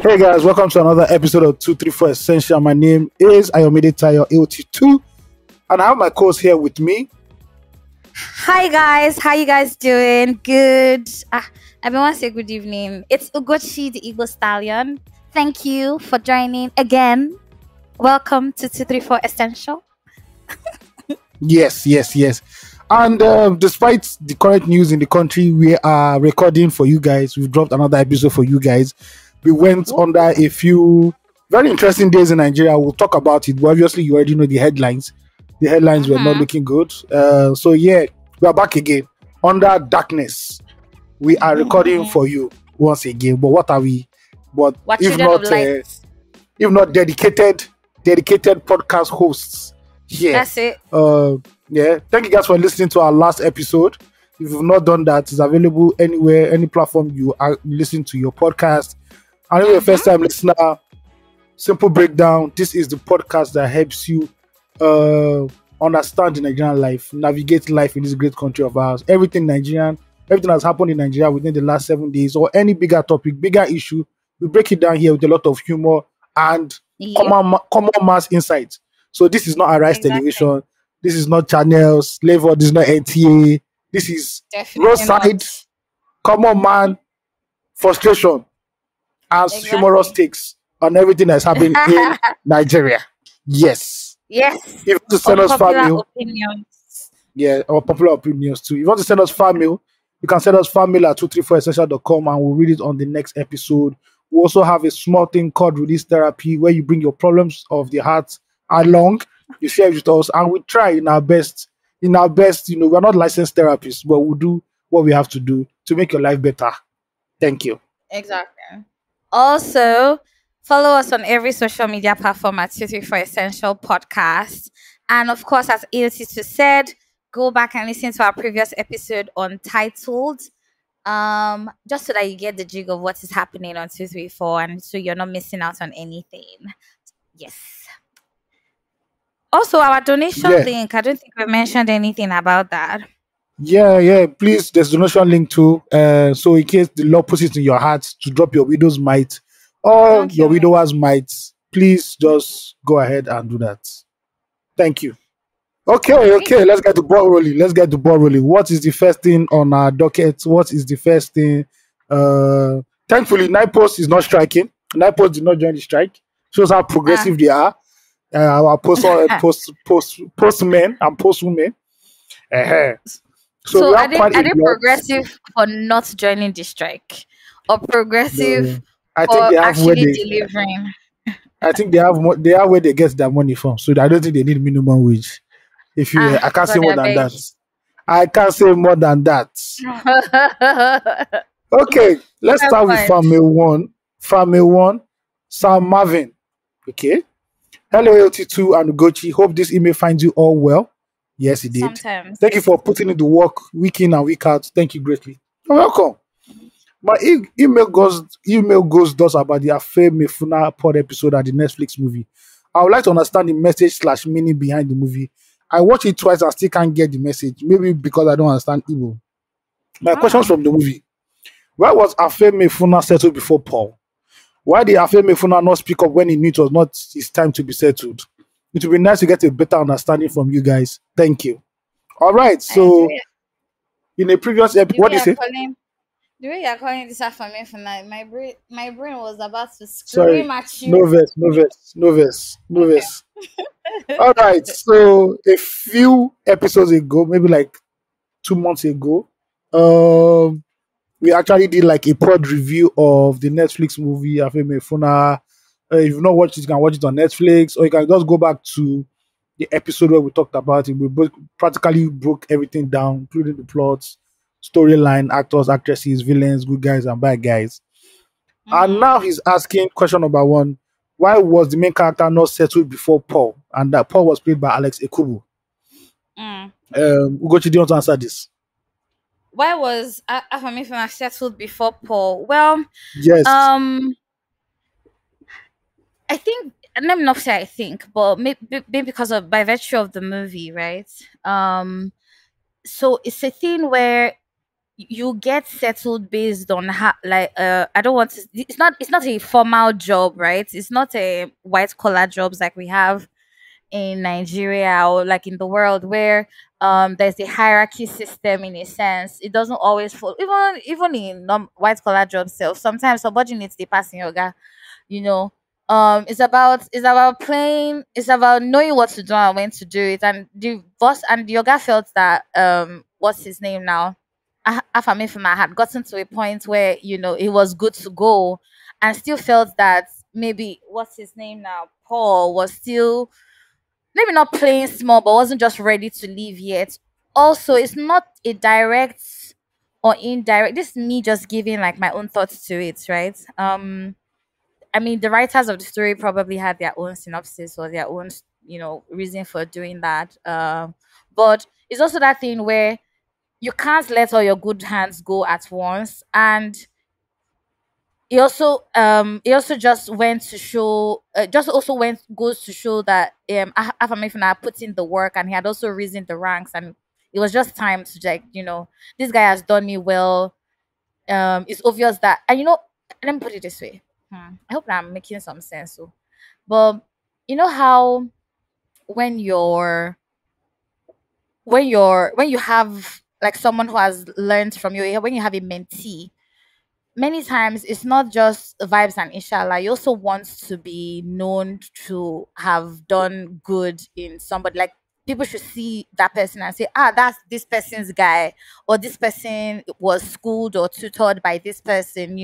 Hey guys, welcome to another episode of 234 Essential. My name is Ayomide Tayo AOT2, and I have my co-host here with me. Hi guys, how you guys doing? Good. Everyone say good evening. It's Ugochi, the Igbo Stallion. Thank you for joining again. Welcome to 234 Essential. Yes. And despite the current news in the country, we are recording for you guys. We've dropped another episode for you guys. We went under a few very interesting days in Nigeria. We'll talk about it. But obviously, you already know the headlines. The headlines were not looking good. So yeah, we are back again under darkness. We are recording for you once again. But what are we? But if not dedicated podcast hosts here. That's it. Yeah, thank you guys for listening to our last episode. If you've not done that, it's available anywhere, any platform you are listening to your podcast. And if you're a first time listener, simple breakdown. This is the podcast that helps you understand the Nigerian life, navigate life in this great country of ours. Everything that's happened in Nigeria within the last 7 days, or any bigger topic, bigger issue, we break it down here with a lot of humor and common mass insight. So this is not Arise Television. This is not Channels, Level. This is not NTA. This is roadside, common man, frustration, and humorous takes on everything that's happening in Nigeria. Yes. If you want to send us fan mail, or popular opinions too. If you want to send us fan mail, you can send us fan mail at 234essential.com and we'll read it on the next episode. We also have a small thing called Release Therapy where you bring your problems of the heart along. You share it with us, and we try in our best. We're not licensed therapists, but we'll do what we have to do to make your life better. Thank you. Exactly. Also, follow us on every social media platform at 234 Essential Podcast. And of course, as AOT2 said, go back and listen to our previous episode on Titled, just so that you get the jig of what is happening on 234, and so you're not missing out on anything. Yes. Also, our donation link, I don't think we mentioned anything about that. Yeah. Please, there's donation link too. So in case the Lord puts it in your heart to drop your widow's mite or your widower's mite, please just go ahead and do that. Thank you. Okay. Let's get the ball rolling. What is the first thing on our docket? What is the first thing? Thankfully, NIPOS is not striking. NIPOS did not join the strike. Shows how progressive they are. Our postmen and postwomen. So are they progressive for not joining the strike, or progressive for actually delivering? I think they have where they get their money from. So I don't think they need minimum wage. I can't say more than that. I can't say more than that. Okay, let's start with Family One, Sam Marvin. Okay. Hello, AOT2 and Ugochi. Hope this email finds you all well. Yes, it did. Sometimes. Thank you for putting in the work week in and week out. Thank you greatly. You're welcome. My email goes thus about the Afe Mefuna pod episode and the Netflix movie. I would like to understand the message / meaning behind the movie. I watched it twice and still can't get the message. Maybe because I don't understand Igbo. My questions from the movie. Why was Afe Mefuna settled before Paul? Why did Afe Mefuna not speak up when he knew it was not his time to be settled? It would be nice to get a better understanding from you guys. Thank you. All right. So, in a previous episode, what do you say? The way you're calling this Afe Mefuna, my brain was about to scream at you. No verse. All right. So, a few episodes ago, maybe like 2 months ago, we actually did like a pod review of the Netflix movie Afe Mefuna. If you've not watched it, you can watch it on Netflix, or you can just go back to the episode where we talked about it. We practically broke everything down, including the plots, storyline, actors, actresses, villains, good guys, and bad guys. And now he's asking question number 1: why was the main character not settled before Paul? And that Paul was played by Alex Ekubu. Ugochi, do you want to answer this? Why was Afe Mefuna settled before Paul? Well, yes. I think, let me not say I think, but maybe because of, by virtue of the movie, right? So it's a thing where you get settled based on how, like, I don't want to, it's not a formal job, right? It's not a white collar jobs like we have in Nigeria or like in the world where there's a hierarchy system. In a sense, it doesn't always follow, even in white collar jobs self. Sometimes subordinates they pass in yoga, you know. It's about playing, it's about knowing what to do and when to do it. And the boss and the yoga felt that what's his name now, Afamifima had gotten to a point where, it was good to go, and still felt that maybe what's his name now, Paul, was still maybe not playing small, but wasn't just ready to leave yet. Also, it's not a direct or indirect. This is me just giving like my own thoughts to it, right? I mean, the writers of the story probably had their own synopsis or their own, reason for doing that. But it's also that thing where you can't let all your good hands go at once. And he also just went to show, just also went goes to show that Afamifuna put in the work, and he had also risen the ranks, and it was just time to, like, this guy has done me well. It's obvious that, and let me put it this way. I hope that I'm making some sense. So, but you know how when you have like someone who has learned from you, when you have a mentee, many times it's not just vibes and inshallah. You also want to be known to have done good in somebody. Like, people should see that person and say, that's this person's guy, or this person was schooled or tutored by this person,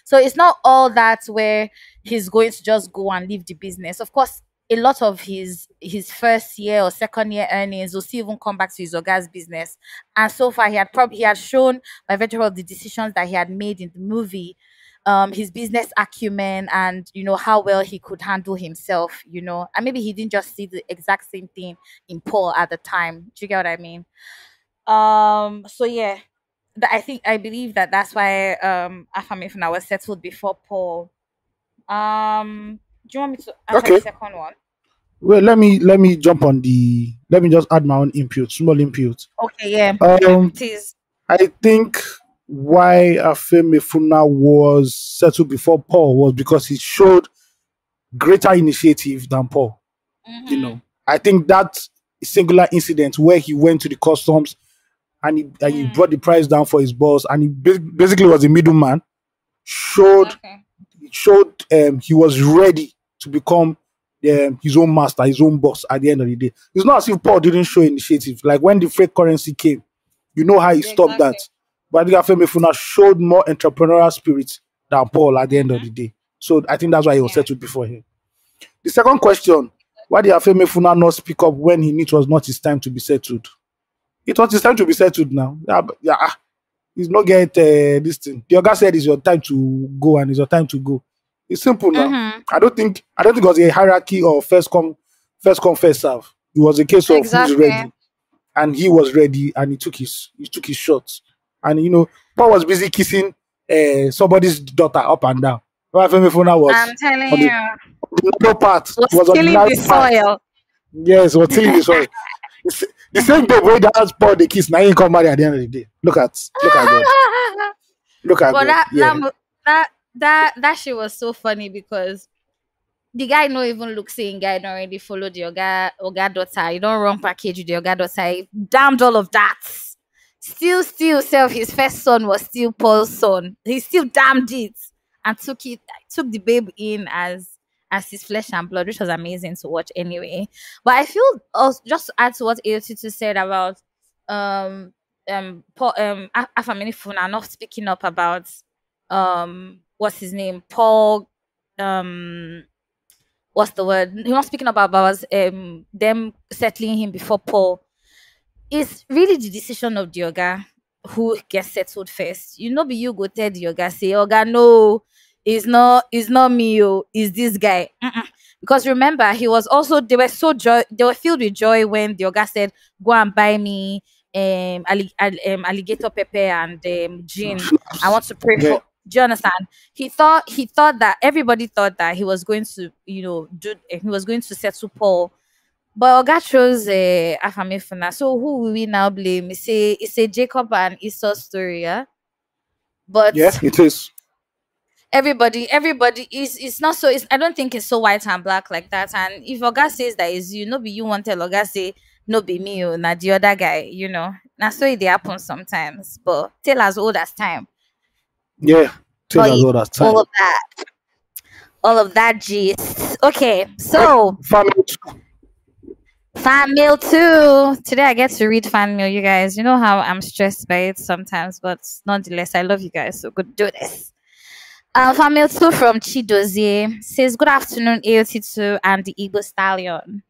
So it's not all that where he's going to just go and leave the business. Of course, a lot of his first year or second year earnings will still even come back to his Oga's business. And so far, he had shown by virtue of the decisions that he had made in the movie, his business acumen, and how well he could handle himself, and maybe he didn't just see the exact same thing in Paul at the time. Do you get what I mean? So yeah, I believe that that's why Afamifuna was settled before Paul. Do you want me to answer the Okay. second one? Well, let me jump on the. Let me just add my own input, small input. Okay, yeah, Um, please. I think why Afemefuna was settled before Paul was because he showed greater initiative than Paul. Mm-hmm. I think that singular incident where he went to the customs and he brought the price down for his boss, and he basically was a middleman, showed Exactly. he was ready to become his own master, his own boss at the end of the day. It's not as if Paul didn't show initiative. Like when the fake currency came, how he Yeah, stopped that. exactly. But I think Afemefuna showed more entrepreneurial spirit than Paul at the end of Mm-hmm. the day. So I think that's why he was Yeah. settled before him. The second question, why did Afemefuna not speak up when he knew it was not his time to be settled? It was his time to be settled now. He's not get this thing. The other said it's your time to go, and it's your time to go. It's simple now. Mm-hmm. I don't think it was a hierarchy or first come, first serve. It was a case of who's Exactly. ready, and he was ready, and he took his shots. And Paul was busy kissing somebody's daughter up and down. While Femifuna was I'm telling on the you, narrow part. He was was on the killing narrow the part. soil. Yes, was tilling the soil. The same day where that Paul the kiss, now he come marry at the end of the day. Look at God. Look at But God. Yeah. that shit was so funny because the guy no even look saying guy don't already follow the Oga daughter. You don't run package with the Oga daughter. He damned all of that. Still self his first son was still Paul's son. He still damned it and took the babe in as his flesh and blood, which was amazing to watch anyway. But I feel also, just to add to what AOT2 said about um Paul Afamini not speaking up about what's his name? Paul what's the word? He was speaking about them settling him before Paul. It's really the decision of the Oga who gets settled first. Be you go tell the Oga, say, Oga, no, it's not me, it's this guy. Mm-mm. Because remember, he was also they were filled with joy when the Oga said, go and buy me alligator pepper and gin. I want to pray Yeah. for. Do you understand? He thought that everybody thought that he was going to, he was going to settle Paul But Oga chose Afamifuna. So who will we now blame? It's a Jacob and Esau story, yeah? Yeah, But it is. everybody is it's not so it's I don't think it's so white and black like that. And if Oga says that is you, no be you want tell Oga say no be me or not the other guy, you know. Now so it happens sometimes. But tale as old as time. Yeah, till But as yeah, old as all time. of that. All of that gist. Okay, so Family. fan mail too. Today I get to read fan mail, you guys. You know how I'm stressed by it sometimes, but nonetheless, I love you guys. So good do this. Fan mail two from Chidozie says, "Good afternoon, AOT2 and the Igbo Stallion.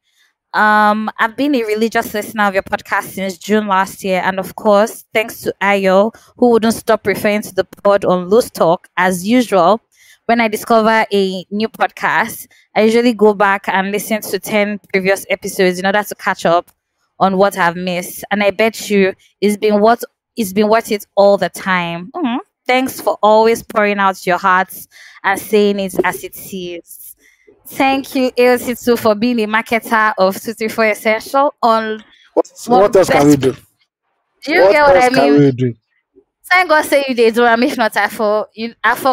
I've been a religious listener of your podcast since June last year, and of course, thanks to Ayo, who wouldn't stop referring to the pod on Loose Talk as usual. When I discover a new podcast, I usually go back and listen to 10 previous episodes in order to catch up on what I've missed. And I bet you it's been worth it all the time. Thanks for always pouring out your hearts and saying it as it is. Thank you, AOC2, for being a marketer of 234 Essential on What one else can we best. do? Do you What get what else I can mean? we do? Thank God say you they do and if not I for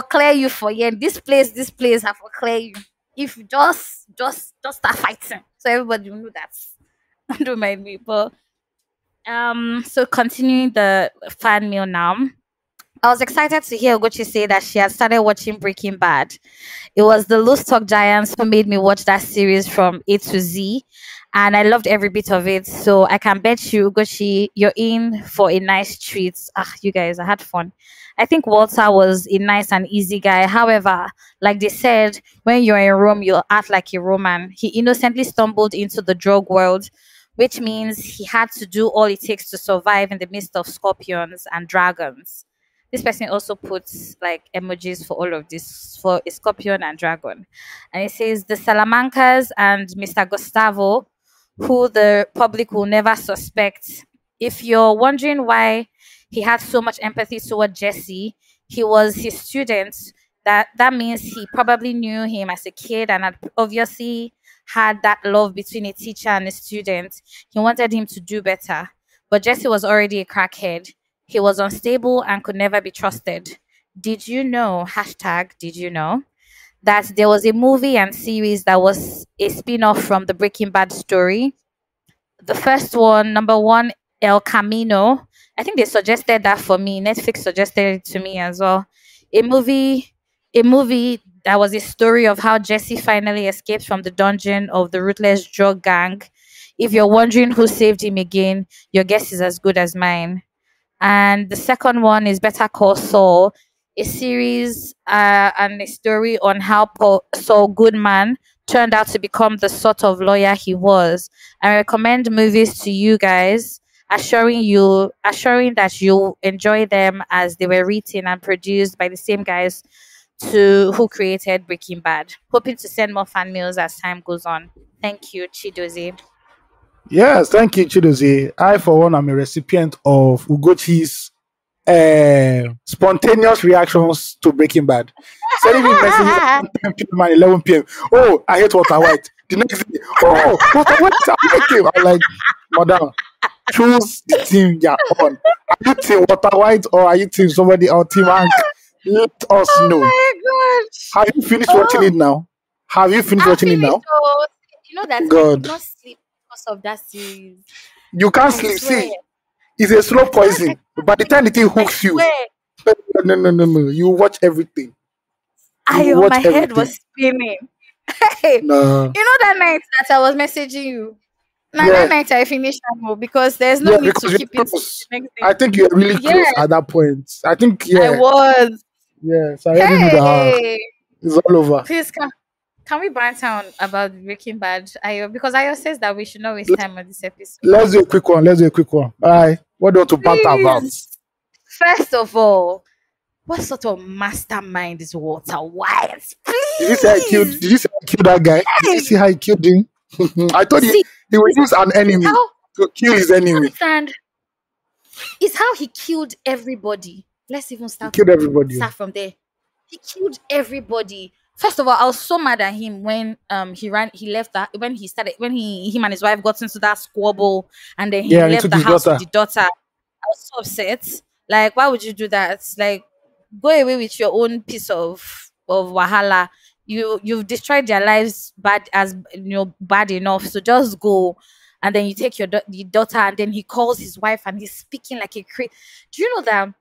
clear you for yeah. This place I for clear you. If you just start fighting. So everybody will know that. Don't mind me. But so continuing the fan mail now. I was excited to hear Ugochi say that she had started watching Breaking Bad. It was the Loose Talk Giants who made me watch that series from A to Z, and I loved every bit of it. So I can bet you, Ugochi, you're in for a nice treat. Ah, you guys, I had fun. I think Walter was a nice and easy guy. However, like they said, when you're in Rome, you'll act like a Roman. He innocently stumbled into the drug world, which means he had to do all it takes to survive in the midst of scorpions and dragons. This person also puts like emojis for all of this for a scorpion and dragon. And it says the Salamancas and Mr. Gustavo, who the public will never suspect. If you're wondering why he had so much empathy toward Jesse, he was his student. That means he probably knew him as a kid and had obviously had that love between a teacher and a student. He wanted him to do better. But Jesse was already a crackhead. He was unstable and could never be trusted. Did you know, hashtag, did you know, that there was a movie and series that was a spin off from the Breaking Bad story? The first one, number one, El Camino. I think they suggested that for me. Netflix suggested it to me as well. A movie, a movie that was a story of how Jesse finally escaped from the dungeon of the ruthless drug gang. If you're wondering who saved him again, your guess is as good as mine. And the second one is Better Call Saul, a series and a story on how Saul Goodman turned out to become the sort of lawyer he was. I recommend movies to you guys, assuring that you enjoy them as they were written and produced by the same guys to who created Breaking Bad. Hoping to send more fan mails as time goes on. Thank you, Chidozie. Yes, thank you, Chidozie. I, for one, am a recipient of Ugochi's spontaneous reactions to Breaking Bad. Sending me messages at 10 p.m. and 11 p.m. Oh, I hate Walter White. The next day, oh, Walter White, I hate him. I'm like, madam, choose the team you're on. Are you team Walter White or are you team somebody or team Hank? Let us Oh know. my god. Have you finished watching it now? Have you finished I watching it finished. now? Oh, you know that I could God, not sleep because of that series. you can't I sleep. swear. See, it's a slow I cannot. I poison. cannot By the sleep. time the thing I hooks you, swear. no. You watch everything. You I my watch head everything. was spinning. Hey, No. you know that night that I was messaging you. Now that Yeah. night I finished Amo because there's no Yeah, need to because you're keep it close. the next I day. think you're really Yeah, close at that point. I think, I yeah. was. Yeah. So I already knew that Hey, it's all over. please can we branch out about Breaking Bad? Ayo, because Ayo says that we should not waste Let- time on this episode. Let's do a quick one. Let's do a quick one. All right. What do you want to banter about? Please. First of all, what sort of mastermind is Walter White? Did you say I killed? Please. Did you say I killed that guy? Did you Hey, see how he killed him? I thought see, he would use an it's enemy how to kill his you enemy. understand. It's how he killed everybody. Let's even He killed everybody. start from there. He killed everybody First of all, I was so mad at him when he left that when he started when him and his wife got into that squabble and then he Yeah, and he left took the his house with daughter. the daughter. I was so upset. Like, why would you do that? Like, go away with your own piece of wahala. You've destroyed their lives bad enough. So just go, and then you take the daughter, and then he calls his wife, and he's speaking like a crazy. Do you know that?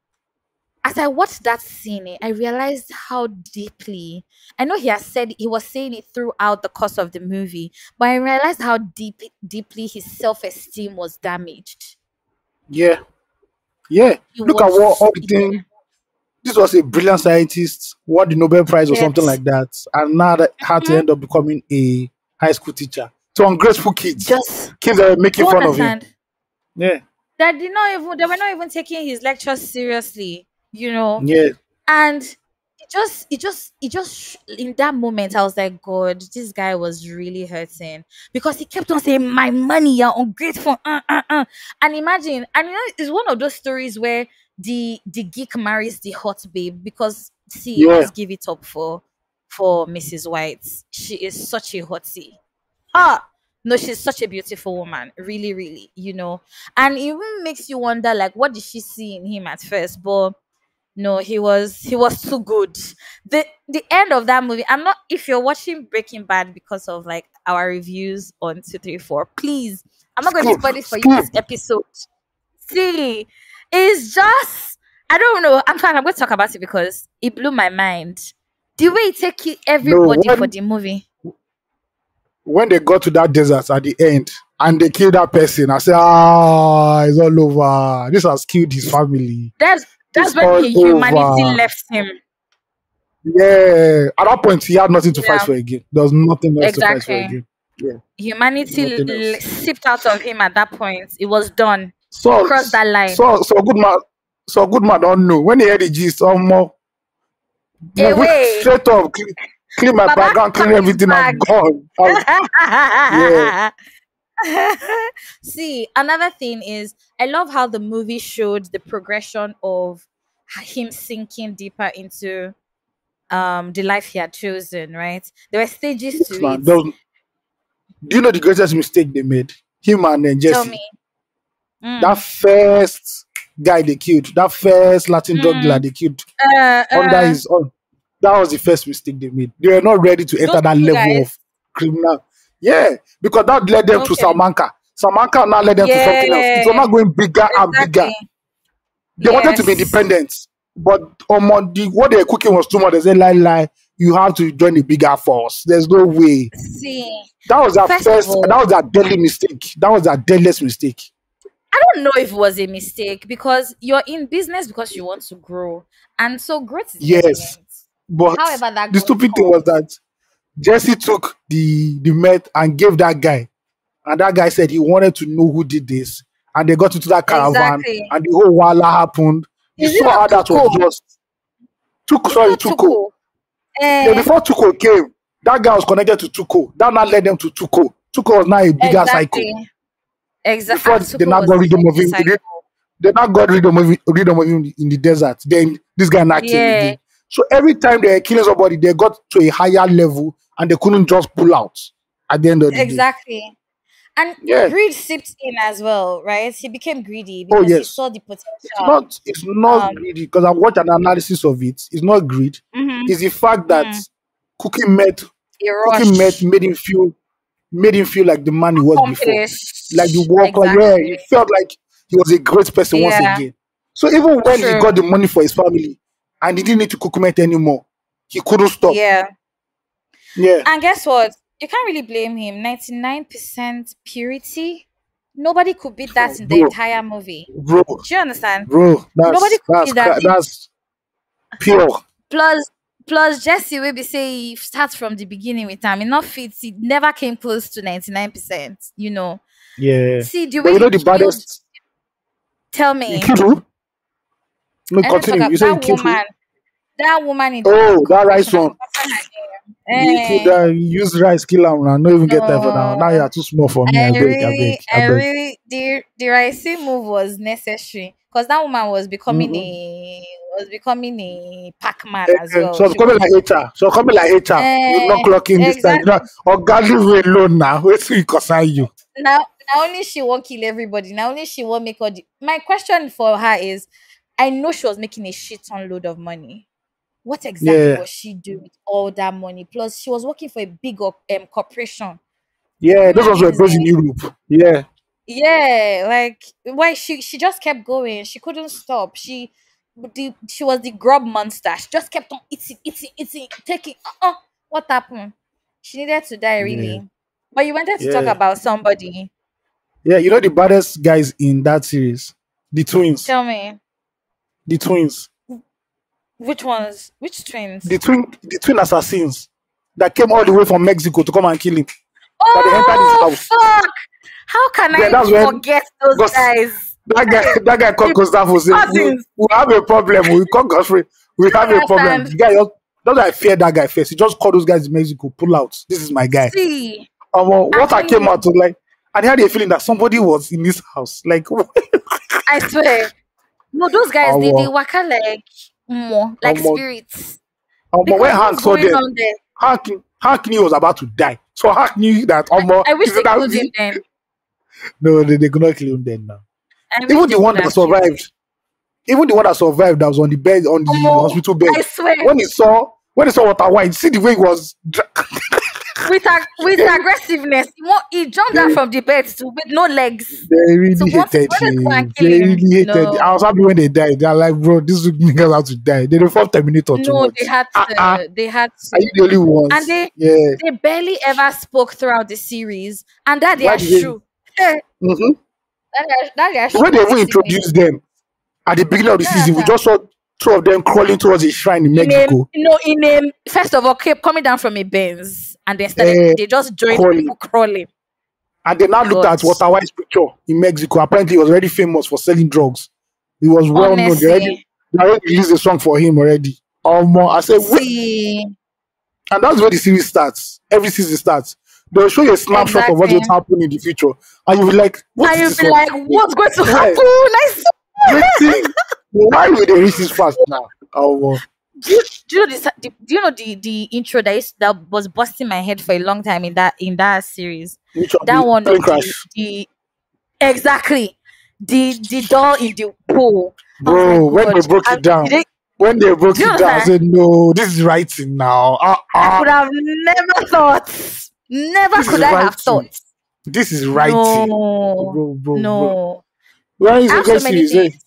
As I watched that scene, I realized how deeply. I know he was saying it throughout the course of the movie, but I realized how deeply his self esteem was damaged. Yeah, yeah. He Look at what was all the thing. This was a brilliant scientist, won the Nobel Prize or something yes. like that, and now that had to Mhm. end up becoming a high school teacher to ungrateful kids, Just kids that were do making you fun of him. understand? Yeah, They were not even taking his lectures seriously, yeah. And in that moment, I was like, God, this guy was really hurting because he kept on saying, "My money, you're ungrateful." And imagine, and it's one of those stories where the geek marries the hot babe because see, Yeah, let's give it up for Mrs. White. She is such a hottie. Ah, no, she's such a beautiful woman, really, really, And it even makes you wonder, like, what did she see in him at first? But no, he was too good. The end of that movie. I'm not if you're watching Breaking Bad because of like our reviews on 234, please. I'm not going to skip, spoil it for you skip. this episode. See, it's just I don't know. I'm going to talk about it because it blew my mind. The way it take No, everybody for the movie. when they got to that desert at the end and they killed that person, I said, it's all over. This has killed his family. That's It's that's when all his humanity over. left him. Yeah. At that point, he had nothing to fight Yeah, for again. There was nothing else to fight for exactly. again. Yeah, Humanity nothing else. sipped out of him at that point. It was done. He So, crossed that line. so good man don't know. When he heard the gist, more Away. straight up, clean my Baba background, clean pack his everything, I'm bag. gone. Yeah, See, another thing is I love how the movie showed the progression of him sinking deeper into the life he had chosen, right? There were stages to yes, man. it. Do you know the greatest mistake they made? Him and Tell Jesse. me. That Mm. first guy they killed, that first Latin drug dealer Mm. they killed Uh, under uh, his own. That was the first mistake they made. They were not ready to those enter that two level of guys. criminal. Yeah, because that led them to Okay. Salamanca. Salamanca now led them to something else. It was Yeah, not going bigger and bigger. exactly. They wanted to be Yes. independent, but what they were cooking was too much. They said, lie, you have to join a bigger force. There's no way. See, That was first of all, that was their deadly mistake. That was their deadliest mistake. I don't know if it was a mistake because you're in business because you want to grow. And so growth is Yes, evident. but However, that the growth stupid thing was comes. that Jesse took the met and gave that guy, and that guy said he wanted to know who did this, and they got into that caravan, Exactly. and the whole wala happened. You Is it saw not how that was Tuko? just Is it not Tuko. Tuko? Yeah, before Tuko came, that guy was connected to Tuko. That now led them to Tuko. Tuko was now a bigger cycle. Exactly. Exactly. Before they Tuko now was got rid of the him, cycle. they now got rid of him in the desert. Then this guy now came Yeah, again. So every time they were killing somebody, they got to a higher level and they couldn't just pull out at the end of the day. exactly. And Yeah. greed seeped in as well, right? He became greedy Oh because he yes. saw the potential. It's not Um, greedy because I watched an analysis of it. It's not greed. mhm, It's the fact that mm, cooking met a cooking met rush, made him feel like the man he was before. Like the accomplished. worker, yeah, he Exactly. felt like he was a great person once Yeah, again. So even when he true. got the money for his family and he didn't need to cook meat anymore, he couldn't stop. Yeah. Yeah. And guess what? You can't really blame him. 99% purity. Nobody could beat that in the Bro, entire movie. bro, Do you understand? bro, Nobody could beat that. that's pure. Plus Jesse will be say he starts from the beginning with him. Enough fits. It never came close to 99%. Yeah. See the But way you know he the killed. baddest Tell he me. killed who? No, I don't talk continue. You about say he that killed who? woman. That woman in the Oh, that rice corporation. I've one. forgotten her He killed name. that. He used rice kill him. I don't even get time for now. No. Now you are too small for me. I beg, I beg, I beg. The rising move was necessary because that woman was becoming Mm-mm. was becoming a Pac-Man as So well. it's coming like HR. So coming like HR. You not clocking this time. You Exactly. know, or God leave me alone now. Wait till you concern you. Now only she won't kill everybody. Now only she won't make all the. My question for her is, I know she was making a shit ton load of money. What exactly Yeah. was she doing with all that money? Plus, she was working for a big corporation. Yeah, those Human ones were beings, based in Europe. Yeah. yeah, like why she just kept going. She couldn't stop. She was the grub monster. She just kept on eating, taking. What happened? She needed to die, Yeah. really. But you wanted to talk Yeah. about somebody. Yeah. You know the baddest guys in that series? The twins. Tell me The twins. which ones? Which twins? The twin assassins that came all the way from Mexico to come and kill him. That they entered his Oh house. fuck! How can Yeah, I that's when forget those guys? that guy called The Gustavo said, cousins. we have a problem. We call Godfrey. We have a problem. Understand? The guy just, that's why I fear that guy first. He just called those guys in Mexico, pull out. This is my guy. See, What I came actually, out to like, and I had a feeling that somebody was in his house. Like, I swear. No, those guys they um, waka like more like um, spirits. when Because Hank what's saw going them, on there? Hank knew he was about to die. So Hank knew that, I wish is they it that killed him then. no, they could not kill him then now. I wish Even they the one could that have killed him. survived, even the one that survived that was on the bed, on the hospital bed, I swear. when he saw Walter White, see the way he was With aggressiveness. He jumped out from the bed with no legs. they So really once he hated wanted to go and him. kill They him. really hated him. I was No. happy when they died. They're like, bro, this niggas have to die. They don't form Terminator too No, they much. had to. They had Are to. you the only And ones? Yeah. they barely ever spoke throughout the series. And that they Why are did they? true. that Mm-hmm. they are The way true. they even Fix it me. introduced them at the beginning of the You season, we understand? just saw two of them crawling towards a shrine in Mexico. First of all, kept coming down from a Benz and then Eh, they just joined crawling. people crawling. And they now looked God, at Walter White's picture in Mexico. Apparently, he was already famous for selling drugs. He was well known. honestly, They already released a song for him already. I said, wait. see, And that's where the series starts. Every season starts. They'll show you a snapshot of what's exactly. going to happen in the future. And you'll be like, what And is you'll this be one? like, what's going to Why? happen? I Waiting. Why will they reach this fast now? do you know the intro that was busting my head for a long time in that series? Which one? That The one plane of crash. the exactly the doll in the pool. I was Bro, like, when they God, broke it down, when they broke do you it down, I understand? said, no, this is writing now. I could have never thought. Never This could is I have writing. thought. This is writing. No, Bro. no. Where is I the have so great many series? Eh? things.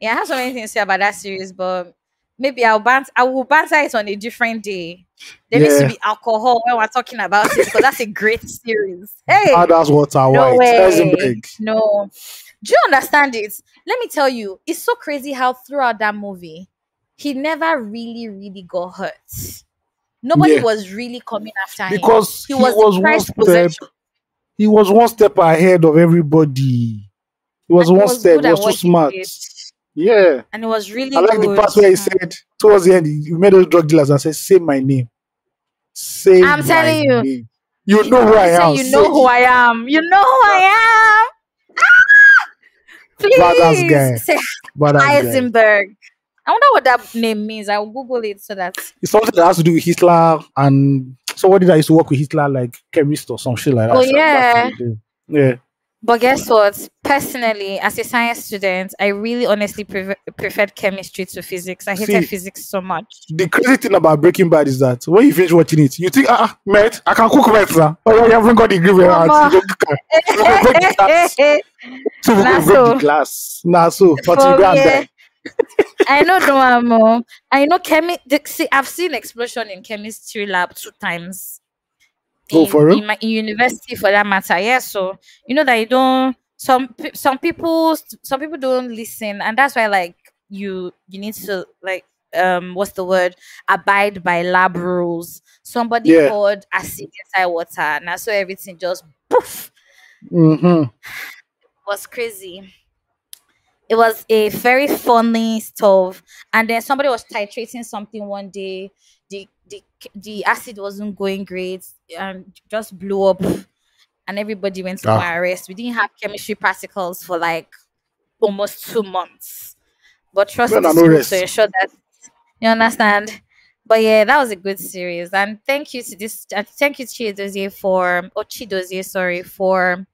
Yeah, I have so many things to say about that series, but maybe I will banter it on a different day. There needs to Yeah. be alcohol when we're talking about it because that's a great series. Hey, That's Walter no White. way. Heisenberg. No. Do you understand it? Let me tell you, it's so crazy how throughout that movie, he never really, really got hurt. Nobody Yeah. was really coming after him. Because He was the prized possession. he was one step ahead of everybody. He was And he one was step. good He at was too what he smart. did. Yeah. And it was really I like the good. part where he said, towards the end, he made those drug dealers and said, say my name. Say I'm telling my you. name. You know who I He said, am. you know who I am. You know who I am. Badass guy. Please say Badass guy. Heisenberg. I wonder what that name means. I'll Google it so that. It's something that has to do with Hitler and somebody that used to work with Hitler, like chemist or some shit like that. Oh, So yeah. Yeah. But guess what? Personally, as a science student, I really honestly preferred chemistry to physics. I hated physics so much. The crazy thing about Breaking Bad is that when you finish watching it, you think, mate, I can cook mate, sir. Oh, yeah, you haven't got the ingredient out. So we go break the glass. Nah, so but you go and die. I know the one more. I know see, I've seen explosion in chemistry lab 2 times. For real? In university for that matter. Yeah, so you know that you don't some people don't listen, and that's why like you need to like what's the word, abide by lab rules. Somebody poured acid inside water, now so everything just poof. Mm-hmm. It was crazy. It was a very funny stuff. And then somebody was titrating something one day. The acid wasn't going great and just blew up. And everybody went to my arrest. We didn't have chemistry practicals for like almost 2 months. but trust Men the are no school to rest. ensure that you understand. But yeah, that was a good series, and thank you to this. Thank you Chidozie for Chidozie, sorry, for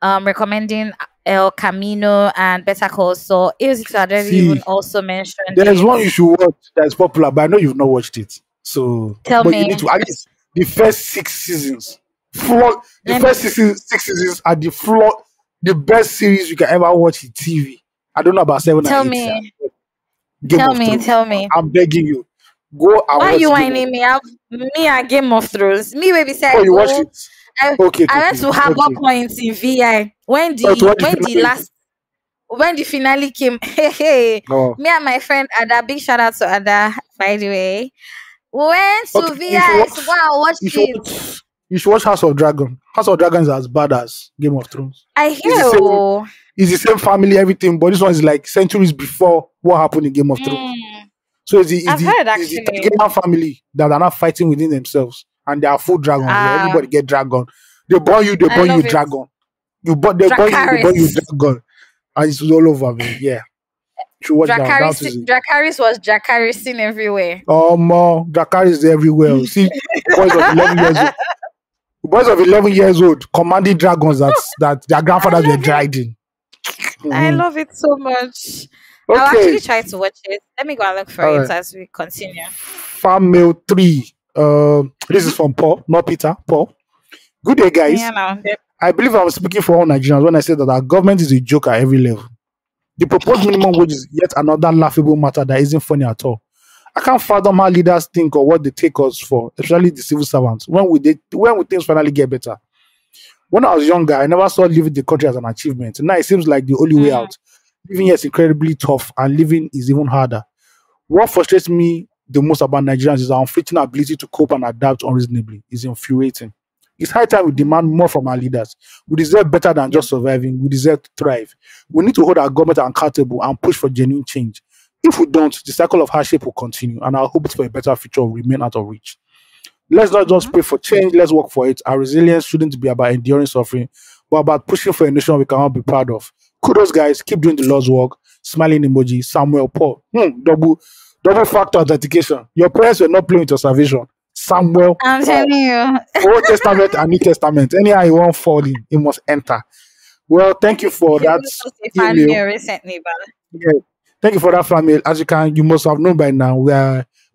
recommending El Camino and Better Call Saul. Is already even See, also mentioned there's it. one you should watch that's popular, but I know you've not watched it. So, Tell but you need me. to at least the first 6 seasons. Floor, the Let first me 6 seasons are the best series you can ever watch in TV. I don't know about seven and tell eight. me. Game of Thrones. Tell me. I'm begging you, go and Why you watch Game of. whining me? Me and Game of Thrones. Me baby say Oh, I you watch go. it? Okay, I okay, went okay, to Harbor okay. Point in VI Oh, to watch the when the finale. last when the finale came. Hey, Oh, me and my friend Ada, big shout out to Ada, by the way. Went to okay. You should VI to go watch. and watch You should it. watch. You should watch House of Dragon. House of Dragon is as bad as Game of Thrones. I It's the hear. same. Oh. It's the same family, everything, but this one is like centuries before what happened in Game of Thrones. Mm, So I've heard it's the actually. Targaryen family that are not fighting within themselves, and they are full dragons. Yeah, Ah, everybody get dragon. They I born you a love it. dragon. They born you a Dracaris. dragon, and it's all over, man. Yeah, you should watch that one. That is it. Dracaris was Dracarising everywhere. More Dracarys is everywhere. See, boys of 11 years old. Boys of 11 years old commanding dragons that their I grandfathers were love it. riding. I Mhm. love it so much. I'll Okay, actually try to watch it. Let me go and look for all it right. as we continue. Farm mail 3. This is from Paul, not Peter. Paul. Good day, Yeah, guys. now. I believe I'm speaking for all Nigerians when I say that our government is a joke at every level. The proposed minimum wage is yet another laughable matter that isn't funny at all. I can't fathom how leaders think or what they take us for, especially the civil servants, when things finally get better. When I was younger, I never saw leaving the country as an achievement. Now it seems like the only way Mm, out. Living here is incredibly tough, and living is even harder. What frustrates me the most about Nigerians is our unflinching ability to cope and adapt unreasonably. It's infuriating. It's high time we demand mm. more from our leaders. We deserve better than Yep. just surviving. We deserve to thrive. We need to hold our government accountable and push for genuine change. If we don't, the cycle of hardship will continue, and our hopes for a better future will remain out of reach. Let's not just Mhm. pray for change, let's work for it. Our resilience shouldn't be about enduring suffering, but about pushing for a nation we can all be proud of. Kudos, guys. Keep doing the Lord's work. Smiling emoji, Samuel Paul. Double factor authentication. Your prayers were not playing with your salvation. Samuel I'm Paul. telling you. Old Testament and New Testament. Anyhow you won't fall in, you must enter. Well, thank you for He that was just a fan email. mail recently, but Yeah. Thank you for that family. As you must have known by now,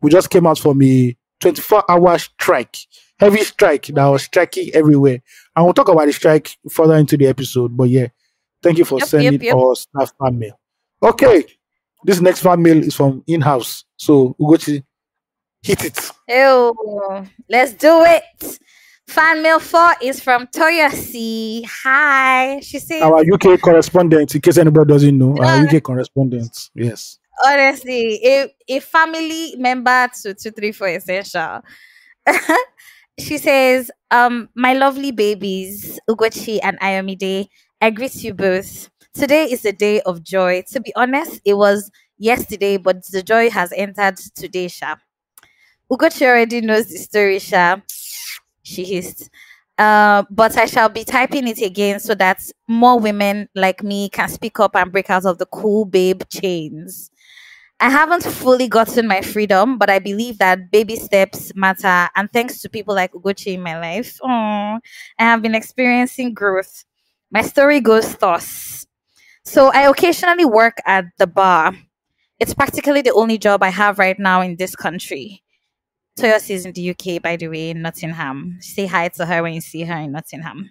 we just came out from a 24-hour strike, heavy strike that was striking everywhere. And we'll talk about the strike further into the episode. But yeah, thank you for sending yep. us that fan mail. Okay, this next fan mail is from in-house. So Ugochi, hit it. Ew, let's do it. Fan mail 4 is from Toyosi. Hi. She says, Our UK correspondent, in case anybody doesn't know, our UK correspondent. Yes. honestly, a family member to 234 Essential. She says, my lovely babies, Ugochi and Ayomide, I greet you both. Today is a day of joy. To be honest, it was yesterday, but the joy has entered today, Sha. Ugochi already knows the story, Sha. She hissed. But I shall be typing it again so that more women like me can speak up and break out of the cool babe chains. I haven't fully gotten my freedom, but I believe that baby steps matter. And thanks to people like Ugochi in my life, I have been experiencing growth. My story goes thus. So I occasionally work at the bar. It's practically the only job I have right now in this country. Toyos is in the UK, by the way, in Nottingham. Say hi to her when you see her in Nottingham.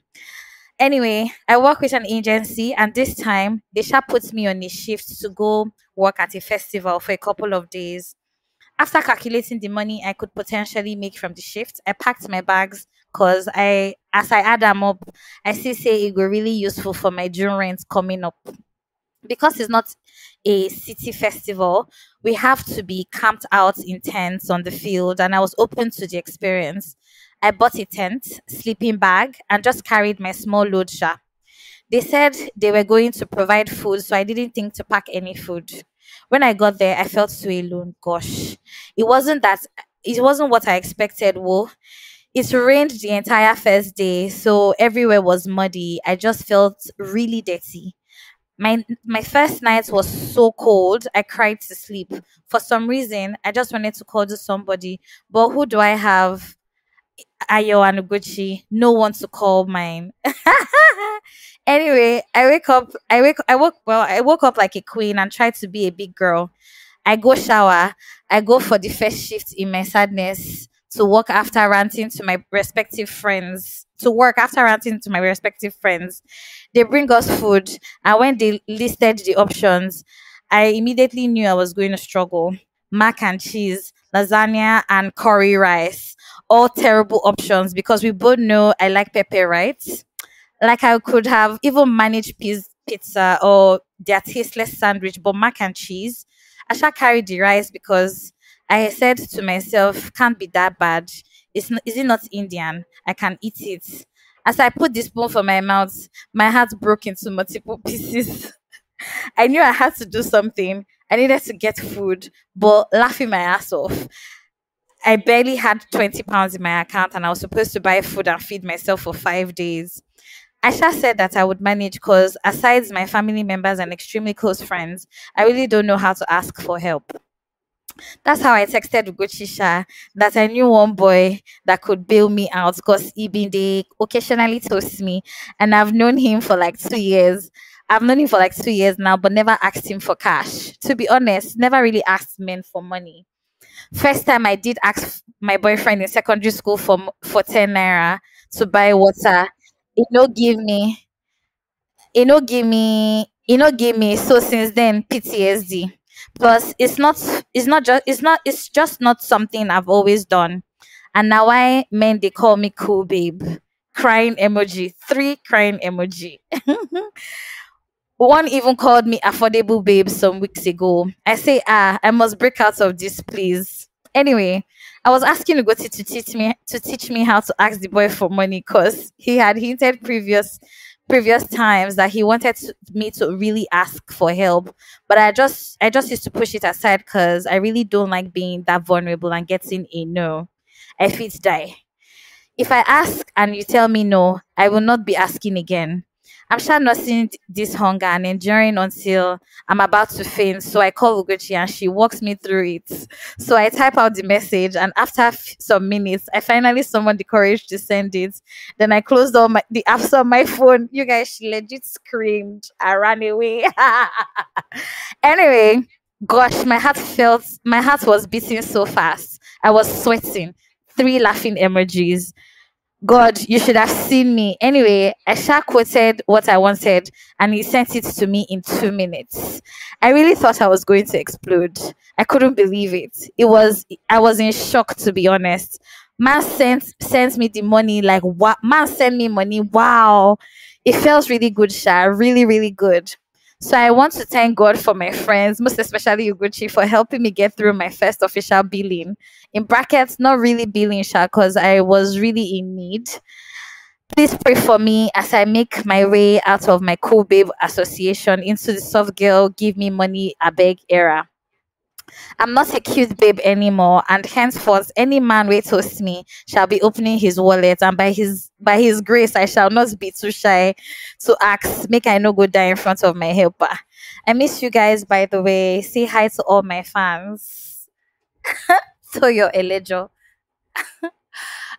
Anyway, I work with an agency, and this time they shall put me on a shift to go work at a festival for a couple of days. After calculating the money I could potentially make from the shift, I packed my bags because as I add them up, I still say it will really useful for my June rent coming up. Because it's not a city festival, we have to be camped out in tents on the field, and I was open to the experience. I bought a tent, sleeping bag, and just carried my small load sha. They said they were going to provide food, so I didn't think to pack any food. When I got there, I felt so alone. Gosh, it wasn't that. It wasn't what I expected. Whoa, it rained the entire first day, so everywhere was muddy. I just felt really dirty. My first night was so cold. I cried to sleep. For some reason, I just wanted to call to somebody. But who do I have? Ayo and Ugochi. No one to call mine. Anyway, I woke up like a queen and tried to be a big girl. I go shower. I go for the first shift in my sadness to work after ranting to my respective friends. To work after ranting to my respective friends. They bring us food, and when they listed the options, I immediately knew I was going to struggle. Mac and cheese, lasagna, and curry rice. All terrible options because we both know I like pepper, right? Like I could have even managed pizza or their tasteless sandwich, but mac and cheese. I shall carry the rice because I said to myself, can't be that bad. Is it not Indian? I can eat it. As I put the spoon for my mouth, my heart broke into multiple pieces. I knew I had to do something. I needed to get food, but laughing my ass off. I barely had £20 in my account and I was supposed to buy food and feed myself for 5 days. Aisha said that I would manage because, aside my family members and extremely close friends, I really don't know how to ask for help. That's how I texted Ugochi that I knew one boy that could bail me out because he been they occasionally toast me, and I've known him for like 2 years. I've known him for like 2 years now, but never asked him for cash. To be honest, never really asked men for money. First time I did ask my boyfriend in secondary school for 10 naira to buy water. He no give me. He no give me. So since then, PTSD. Plus, it's just not something I've always done. And now why men they call me cool babe. Crying emoji. 3 crying emoji. One even called me affordable babe some weeks ago. I say, I must break out of this, please. Anyway, I was asking Ugoti to teach me how to ask the boy for money because he had hinted previous times that he wanted me to really ask for help, but I just used to push it aside because I really don't like being that vulnerable and getting a no. I fit die. If I ask and you tell me no, I will not be asking again. I'm sure nursing this hunger and enduring until I'm about to faint. So I call Ugochi and she walks me through it. So I type out the message, and after some minutes, I finally summoned the courage to send it. Then I closed all the apps on my phone. You guys, she legit screamed. I ran away. Anyway, gosh, my heart was beating so fast. I was sweating. 3 laughing emojis. God, you should have seen me. Anyway, I quoted what I wanted and he sent it to me in 2 minutes. I really thought I was going to explode. I couldn't believe it. I was in shock, to be honest. Man sent me the money, like what? Man sent me money. Wow. It felt really good, Sha. Really, really good. So I want to thank God for my friends, most especially Ugochi, for helping me get through my first official billing. In brackets, not really billing, Sha, because I was really in need. Please pray for me as I make my way out of my cool babe association into the soft girl, give me money, I beg era. I'm not a cute babe anymore, and henceforth, any man who toasts me shall be opening his wallet, and by his grace, I shall not be too shy to ask. Make I no go die in front of my helper. I miss you guys, by the way. Say hi to all my fans. So you're Elejo.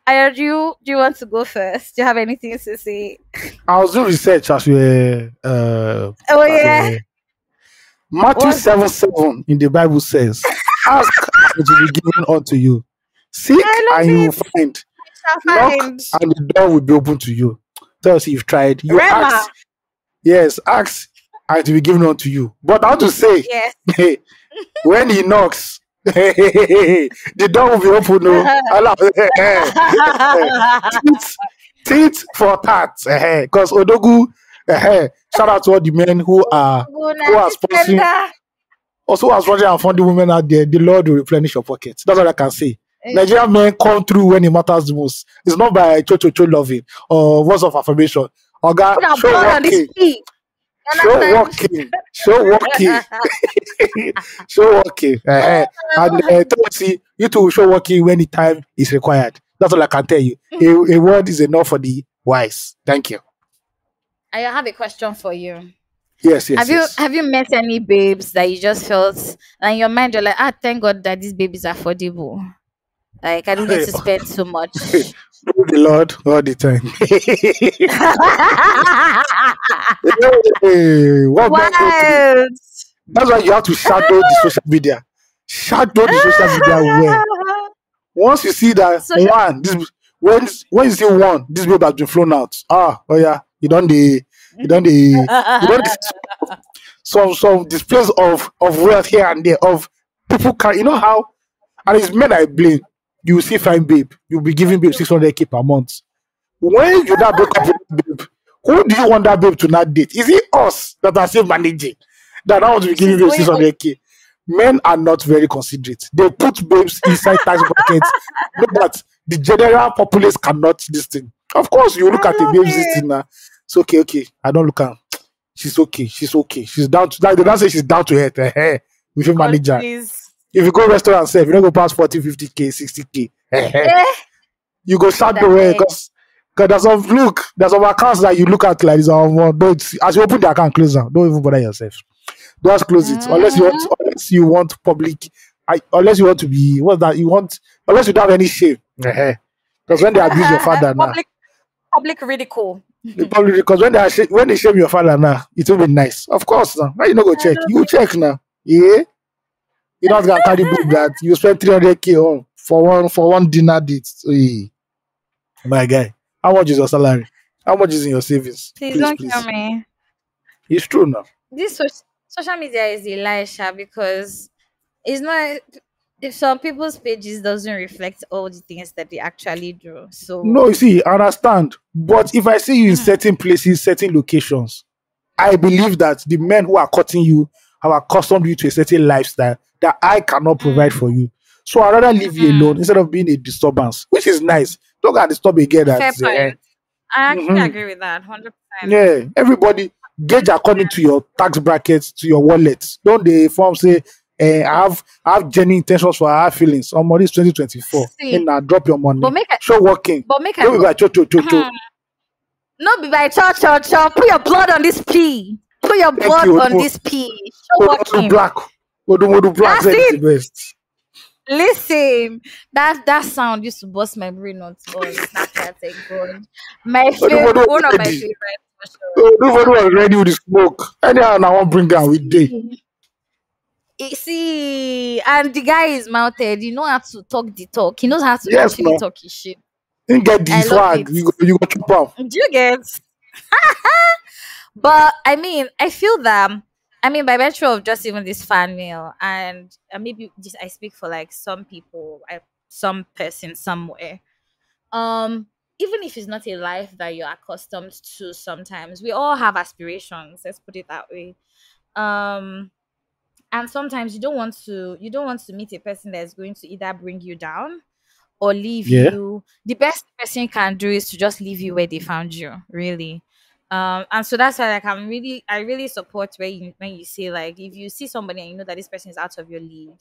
Do you want to go first? Do you have anything to say? I was doing research as we Oh yeah. Matthew 7:7 in the Bible says, ask and it will be given unto you. Seek and you will find. Knock and the door will be open to you. Tell us you've tried. You Rema. ask. Yes, ask and it will be given unto you. But I want to say, Yes. when he knocks, the door will be open. No, teeth for tat. Because Odogu, shout out to all the men who are sponsoring. Also, as Roger and funding women out there, the Lord will replenish your pockets. That's all I can say. Nigerian men come through when it matters the most. It's not by cho loving or words of affirmation. Oga, show walking. Show walking. And see, you two show walking when the time is required. That's all I can tell you. A word is enough for the wise. Thank you. I have a question for you. Yes, yes, Have you yes. have you met any babes that you just felt and in your mind you're like, ah, thank God that this baby is affordable. Like I don't need Hey, to spend so much. praise the Lord all the time. Hey, what men go through. Wild. That's why you have to shadow the social media. Shadow the social media well. Once you see that Social. one, this when you see one, this babe has been flown out. Ah, oh yeah, you don't some displays of wealth here and there of people can you know how and it's men I blame. You see fine babe, you'll be giving babe 600K per month. When you now break up with that babe, who do you want that babe to not date? Is it us that are still managing that I want to be giving She's babe going on. 600K? Men are not very considerate. They put babes inside tax brackets. Know that the general populace cannot this thing. Of course, you look I at a love babe this it. thing now. It's okay, okay. I don't look at she's okay. She's okay. She's down to like they don't say she's down to earth. We should God, manage her. please. If you go restaurant sef, you don't go past 40, 50K, 60K. Eh, You go start God, the I way beg. because there's some accounts that you look at like this. Don't as you open the account, close them. Don't even bother yourself. Just close it. Mm. Unless you want public, unless you want to be what's that you want, unless you don't have any shame. Because when they abuse your father now, Public ridicule. because when they shame your father now, it will be nice. Of course, now. Why you not go I check? love You it. check now. Yeah. You not gonna carry book that you spend 300K on for one dinner date. Hey, my guy, how much is your salary? How much is in your savings? Please Please, don't kill please. me. It's true now. This social media is Elisha because it's not. If some people's pages doesn't reflect all the things that they actually do. So No, you see, I understand. But if I see you in certain places, certain locations, I believe that the men who are cutting you have accustomed you to a certain lifestyle that I cannot provide for you. So I'd rather leave you alone instead of being a disturbance, which is nice. Don't go and disturb again. fair That's point. I actually mhm. agree with that. 100%. Yeah. Everybody gauge according to your tax brackets, to your wallet. Don't they form say, I have genuine intentions for our feelings. This 2024. See, And now drop your but money. make it. Show working. But make Don't I be like cho. No, be by church. Put your blood on this P. Put your Thank blood you. on this P. Show Odu working. Black. Odu Black That's said it's the it. best. Listen, that sound used to bust my brain on Snapchat. Thank God. Odu One of my ready. favorite for sure. Odu was ready with the smoke. Anyhow, I won't bring down with day. See, and the guy is mounted. He knows how to talk the talk. He knows how to Yes, actually man. talk his shit. You get the I love swag. it. You go chop out. Do you get? But I mean, I feel that. I mean, by virtue of just even this fan mail, and maybe just I speak for like some people, some person somewhere. Even if it's not a life that you're accustomed to, sometimes we all have aspirations. Let's put it that way. Um, and sometimes you don't want to meet a person that's going to either bring you down or leave Yeah. you. The best person can do is to just leave you where they found you, really. And so that's why like I really support when you say like if you see somebody and you know that this person is out of your league,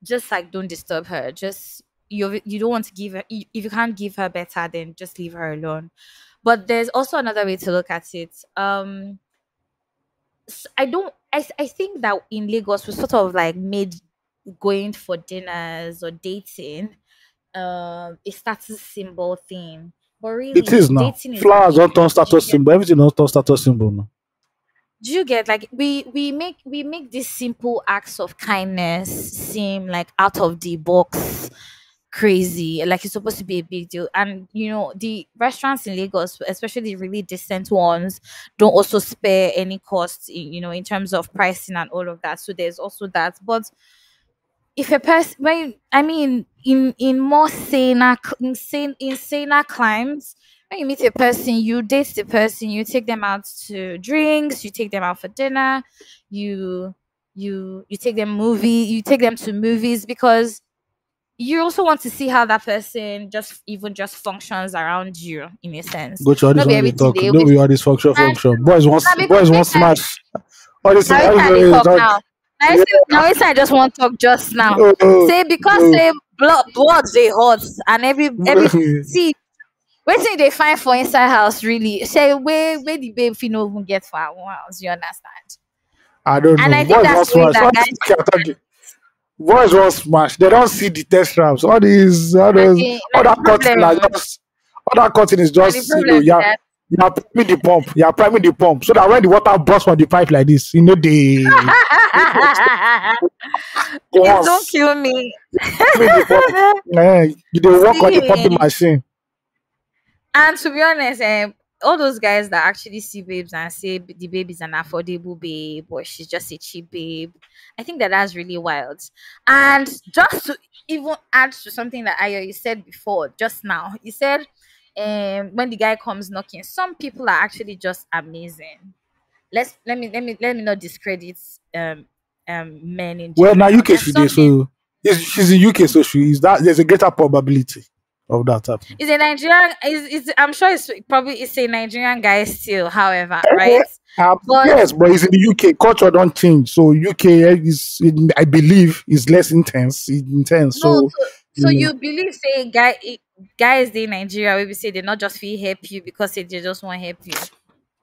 just like don't disturb her. Just you don't want to give her if you can't give her better, then just leave her alone. But there's also another way to look at it. I don't I think that in Lagos we sort of like made going for dinners or dating a status symbol thing. But It really is now. dating is Flowers don't turn do you status get symbol. Everything don't turn status symbol now. like we make these simple acts of kindness seem like out of the box crazy, like it's supposed to be a big deal. And the restaurants in Lagos, especially the really decent ones, don't also spare any costs in terms of pricing and all of that. So there's also that. But if a person when I mean in more saner climes, when you meet a person, you date the person, you take them out to drinks, you take them out for dinner, you you take them to movies, because you also want to see how that person just functions around you, in a sense. Go to all this Not be one they everything talk. they No always be all this function. now, because Boys want which time smash. All this now which time they talk now. yeah. Now which time I just want to talk just now. No, Say because no. say blood they hot, and every see Waiting they find for inside house really. Say where the babe you know even get for our own house, you understand? I don't And know. I think Boys that's want the way smash. that All this guys okay, I'm talking. Boys want smash. They don't see the test ramps. All that cutting are just all that cutting is the just problem is that you're priming the pump. You're priming the pump. So that when the water bursts from the pipe like this, the please don't once kill me. priming the pump. You don't work on the pumping See, machine. and to be honest, all those guys that actually see babes and say the babe is an affordable babe or she's just a cheap babe, I think that that's really wild. And just to even add to something that you said before, just now, you said when the guy comes knocking, some people are actually just amazing. Let me not discredit men in Well, now general. UK There's she did, some men. so she's in UK, so she is that there's a greater probability of that happening. Is a Nigerian is I'm sure it's a Nigerian guy still, however, Eh, right? But yes, but it's in the UK. Culture don't change, so UK is, I believe, is less intense. Intense, no, so so you know, you believe say guys in Nigeria we be say they not just feel help you because they just want help you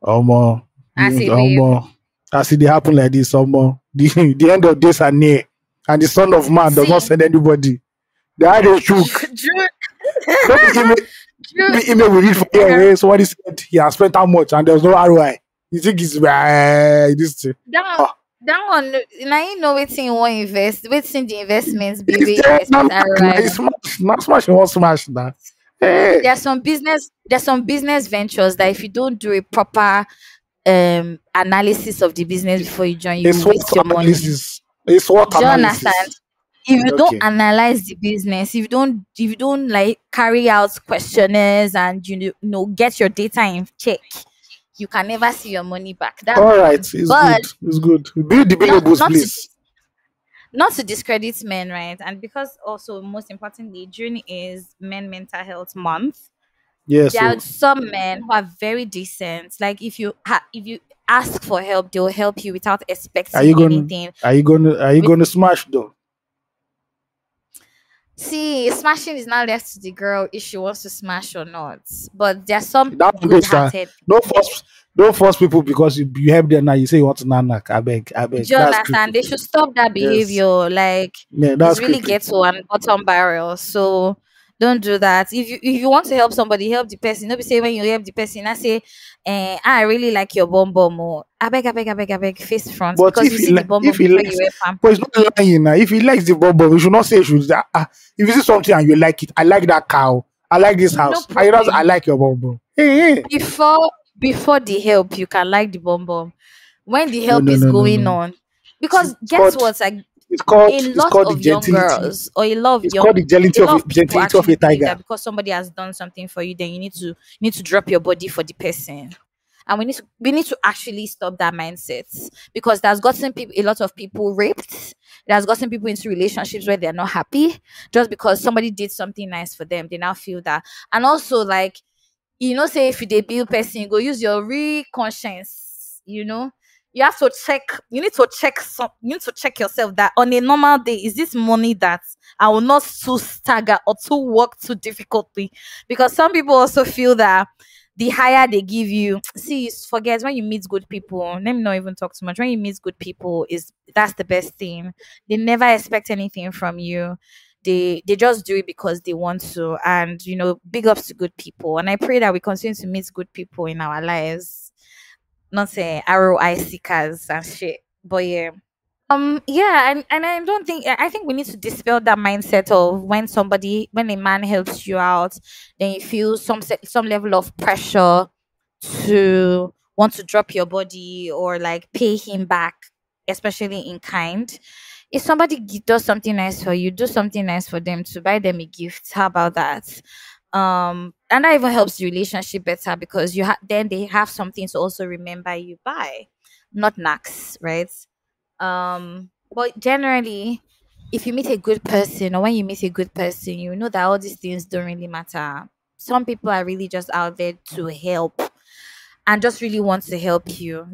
um, as a babe. as it dey happen like this, the end of days are near, and the Son of Man does not See, send anybody. The eye dey chook. Drew, No be email, Drew, email we read for here. Where somebody said he has spent how much, and there's no ROI. You think it's this thing? that Ah, that one now you know waiting you want invest, waiting the investments be it's where you there. expect ROI. It's smash, not smash. You want smash that? Hey. There's some business ventures that if you don't do a proper analysis of the business before you join, A you SWOT waste your money. analysis. A SWOT Do you understand? analysis. If you don't Okay. analyze the business, if you don't like carry out questionnaires and get your data in check, you can never see your money back. That's All right. one. It's But good. It's good. Build the not billables, not to please. not to discredit men, right? And because also most importantly, June is Men Mental Health Month. Yes. There are So some men who are very decent. Like if you ask for help, they will help you without are expecting you gonna anything. are you With gonna smash though? See, smashing is not left to the girl if she wants to smash or not. But there are some That one goes good-hearted. don't force people because you help them now. You say you want to nanak. I beg. Do you That's creepy. understand? They should stop that Yes. behavior. Like Yeah, it's that's really creepy. ghetto and bottom barrel. So don't do that. If you want to help somebody, help the person. Don't be say when you help the person, I say, I really like your bum bum or I beg, face front But because you see the bum if bum he before you likes, help him. but it's not lying now. If he likes the bubble, we should not say should. If you see something and you like it, I like that cow. I like this No house. I problem. like your bubble. Hey. Before the help, you can like the bum bum. When the No, help no, is no, no, going no. on, because It's guess called what? Like a it's lot called the of young gentility. girls or a lot of It's called the a gentility lot of people gentility of actually a believe tiger. that because somebody has done something for you, then you need to drop your body for the person. And we need to actually stop that mindset because that's gotten people a lot of people raped. That's gotten people into relationships where they're not happy just because somebody did something nice for them. They now feel that. And also like say if you debut person, you go use your real conscience, you have to check, you need to check yourself that on a normal day, is this money that I will not too stagger or too work too difficultly? Because some people also feel that the higher they give you, see, forget when you meet good people, let me not even talk too much. When you meet good people, that's the best thing. They never expect anything from you. They just do it because they want to. And big ups to good people, and I pray that we continue to meet good people in our lives, not say ROI seekers and shit, but yeah. Yeah, and I don't think I think we need to dispel that mindset of when a man helps you out, then you feel some level of pressure to want to drop your body or like pay him back, especially in kind. If somebody does something nice for you, do something nice for them to buy them a gift. How about that? And that even helps the relationship better because then they have something to also remember you by, not knacks, right? But generally, if you meet a good person or when you meet a good person, you know that all these things don't really matter. Some people are really just out there to help and just really want to help you.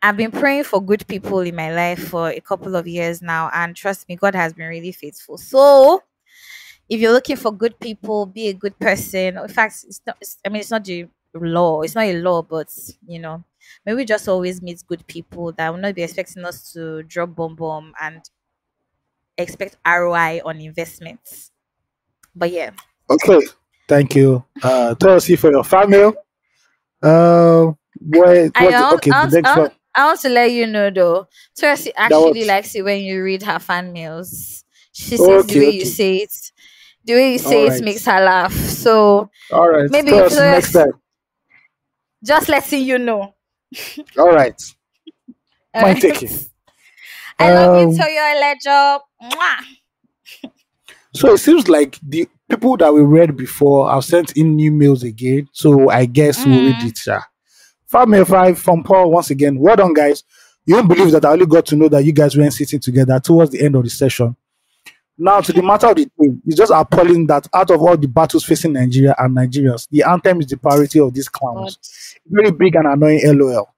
I've been praying for good people in my life for a couple of years now, and trust me, God has been really faithful. So if you're looking for good people, be a good person. In fact, it's not. I mean, it's not the law. It's not a law, but maybe we just always meet good people that will not be expecting us to drop bomb and expect ROI on investments. But yeah. Okay. Thank you. Tracy, for your family. Okay, the next one. I want to let you know though, Tracy That actually was likes it when you read her fan mails. She says the way you okay. say it, the way you All say it right. makes her laugh. So All right. maybe Tracy, next time. just letting you know. All right. Point Alright. taken. I love you, Um, Toyo Ledger. Mwah. so it seems like the people that we read before have sent in new mails again. So I guess we'll read Mm. it. Yeah. 5 from Paul once again. Well done, guys. You won't believe that I only got to know that you guys weren't sitting together towards the end of the session. Now, to the matter of the thing, it's just appalling that out of all the battles facing Nigeria and Nigerians, the anthem is the priority of these God. clowns. Very big and annoying LOL.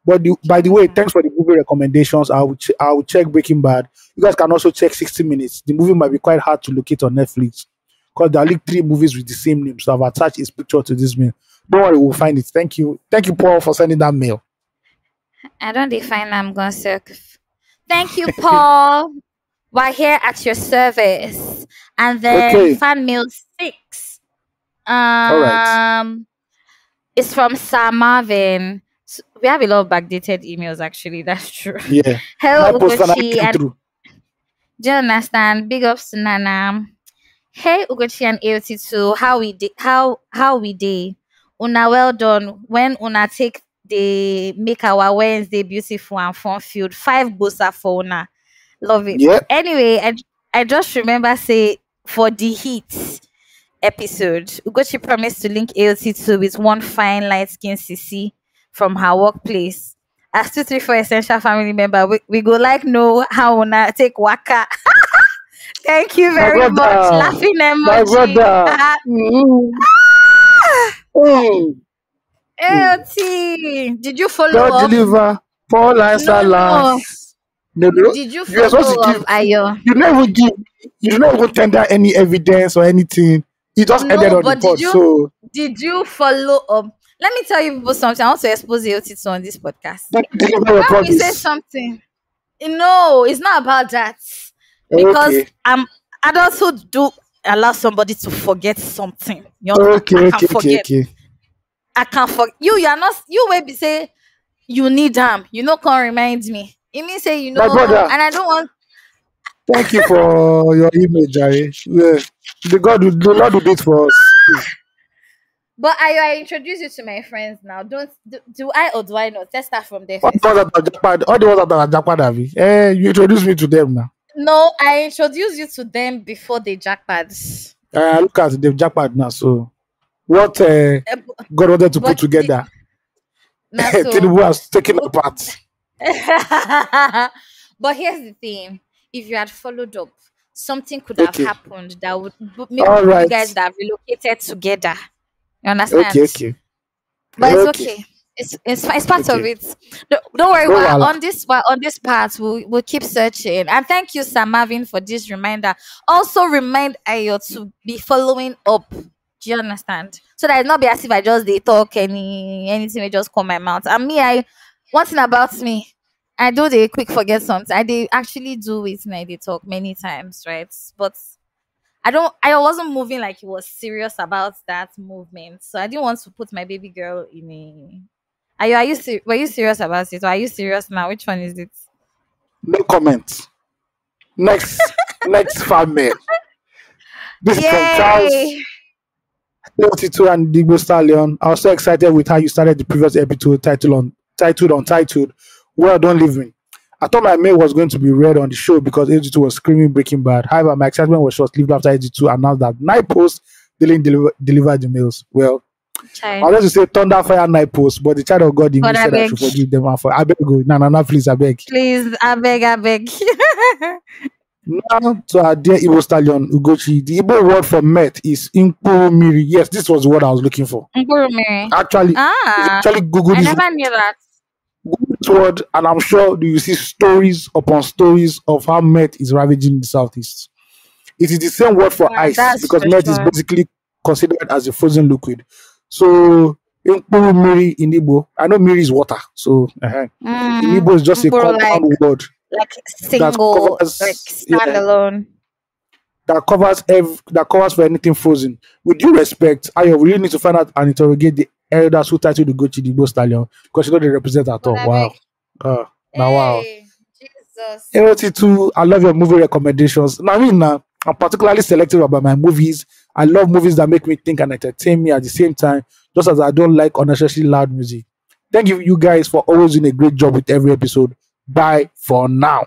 But by the way, thanks for the movie recommendations. I will check Breaking Bad. You guys can also check 60 Minutes. The movie might be quite hard to locate on Netflix because there are like 3 movies with the same name. So I've attached his picture to this mail. Don't worry, we'll find it. Thank you, Paul, for sending that mail. I don't define I'm going to Thank you, Paul. We're here at your service. And then Okay, fan mail 6. all right. It's from Sir Marvin. We have a lot of backdated emails actually, that's true. Yeah, my Hello post finally Ugochi came and through. do you understand? Big ups to Nana. Hey Ugochi and AOT2, how we day? Una well done. When una take the make our Wednesday beautiful and fun filled. 5 bosa for una. Love it. Yeah, Anyway, I just remember say for the heat episode, Ugochi promised to link AOT2 with one fine light skinned CC from her workplace. As 234 essential family member, we go like know how una take waka. Thank you my very much. brother, Laughing my emoji. brother. Mm, mm. AOT, did you follow God up? deliver. Paul answer No. last. No, no. Did you You are supposed follow to up, give. Ayo? You never give. You do not even tender any evidence or anything. He just ended No, on the but did pod. you So did you follow up? Let me tell you people something. I want to expose AOT on this podcast. don't deliver your When we say promise. something, no, it's not about that. Because Okay. adulthood do allow somebody to forget something. You understand? Okay. I Okay. can Okay. forget. Okay. I can forget. You are not. You will be say you need them. You know, can remind me. It means say My brother, and I don't want. thank you for your image, Jerry. Yeah. The Lord will do it for us. But I introduce you to my friends now. Don't do I or do I not? Let's start from there What first. was that Japan? All the ones that are Japan, Avi. You introduce me to them now. No, I introduced you to them before they jackpots. Look at the Japan now. So what God wanted to put But together, now so. Tinubu has taken apart. But here's the thing: if you had followed up, something could have Okay. happened that would maybe All you right. guys would have relocated together. You understand? Okay. Okay. But it's Okay. okay. It's fine. It's part of Okay. it. Don't worry. No We're wahala. on this part. We'll keep searching. And thank you, Sir Marvin, for this reminder. Also remind Ayo to be following up. Do you understand? So that it not be as if I just they talk anything may just come my mouth. And me, one thing about me, I do the quick forget something. I they actually do it and I they talk many times, right? But I wasn't moving like he was serious about that movement. So I didn't want to put my baby girl in a were you serious about it? Or are you serious now? Which one is it? No comment. Next fan mail. This is from Charles Yay! AOT2 and Digbo Stallion. I was so excited with how you started the previous episode titled Untitled. Well done, living. I thought my mail was going to be read on the show because AOT2 was screaming Breaking Bad. However, my excitement was short-lived after AOT2 announced that Night Post didn't deliver the mails. Well, I Child. wanted to say Thunder Fire Night Post, but the child of God in me God, I said I beg. should forgive them. And I beg go. No, please, I beg. Please, I beg. Now to our dear Igbo stallion Ugochi, the Igbo word for met is Miri. Yes, this was the word I was looking for. Mgurumiri. Actually, if you Ah, actually Google I this never knew that. word, and I'm sure you see stories upon stories of how met is ravaging the southeast. It is the same word for Yeah, ice that's because for melt is sure. basically considered as a frozen liquid. So Mkpuru Miri in Igbo, I know Miri is water. So in Igbo is just a Mpuru compound word like that single, like covers, yeah, standalone. that covers for anything frozen. With due respect, I really need to find out and interrogate the elders who titled the Gochi the Igbo stallion because you know they represent at God, all. I beg. Wow. Now wow. Hey, Jesus. AOT2, I love your movie recommendations. Now, I mean, I'm particularly selective about my movies. I love movies that make me think and entertain me at the same time, just as I don't like unnecessarily loud music. Thank you guys for always doing a great job with every episode. Bye for now.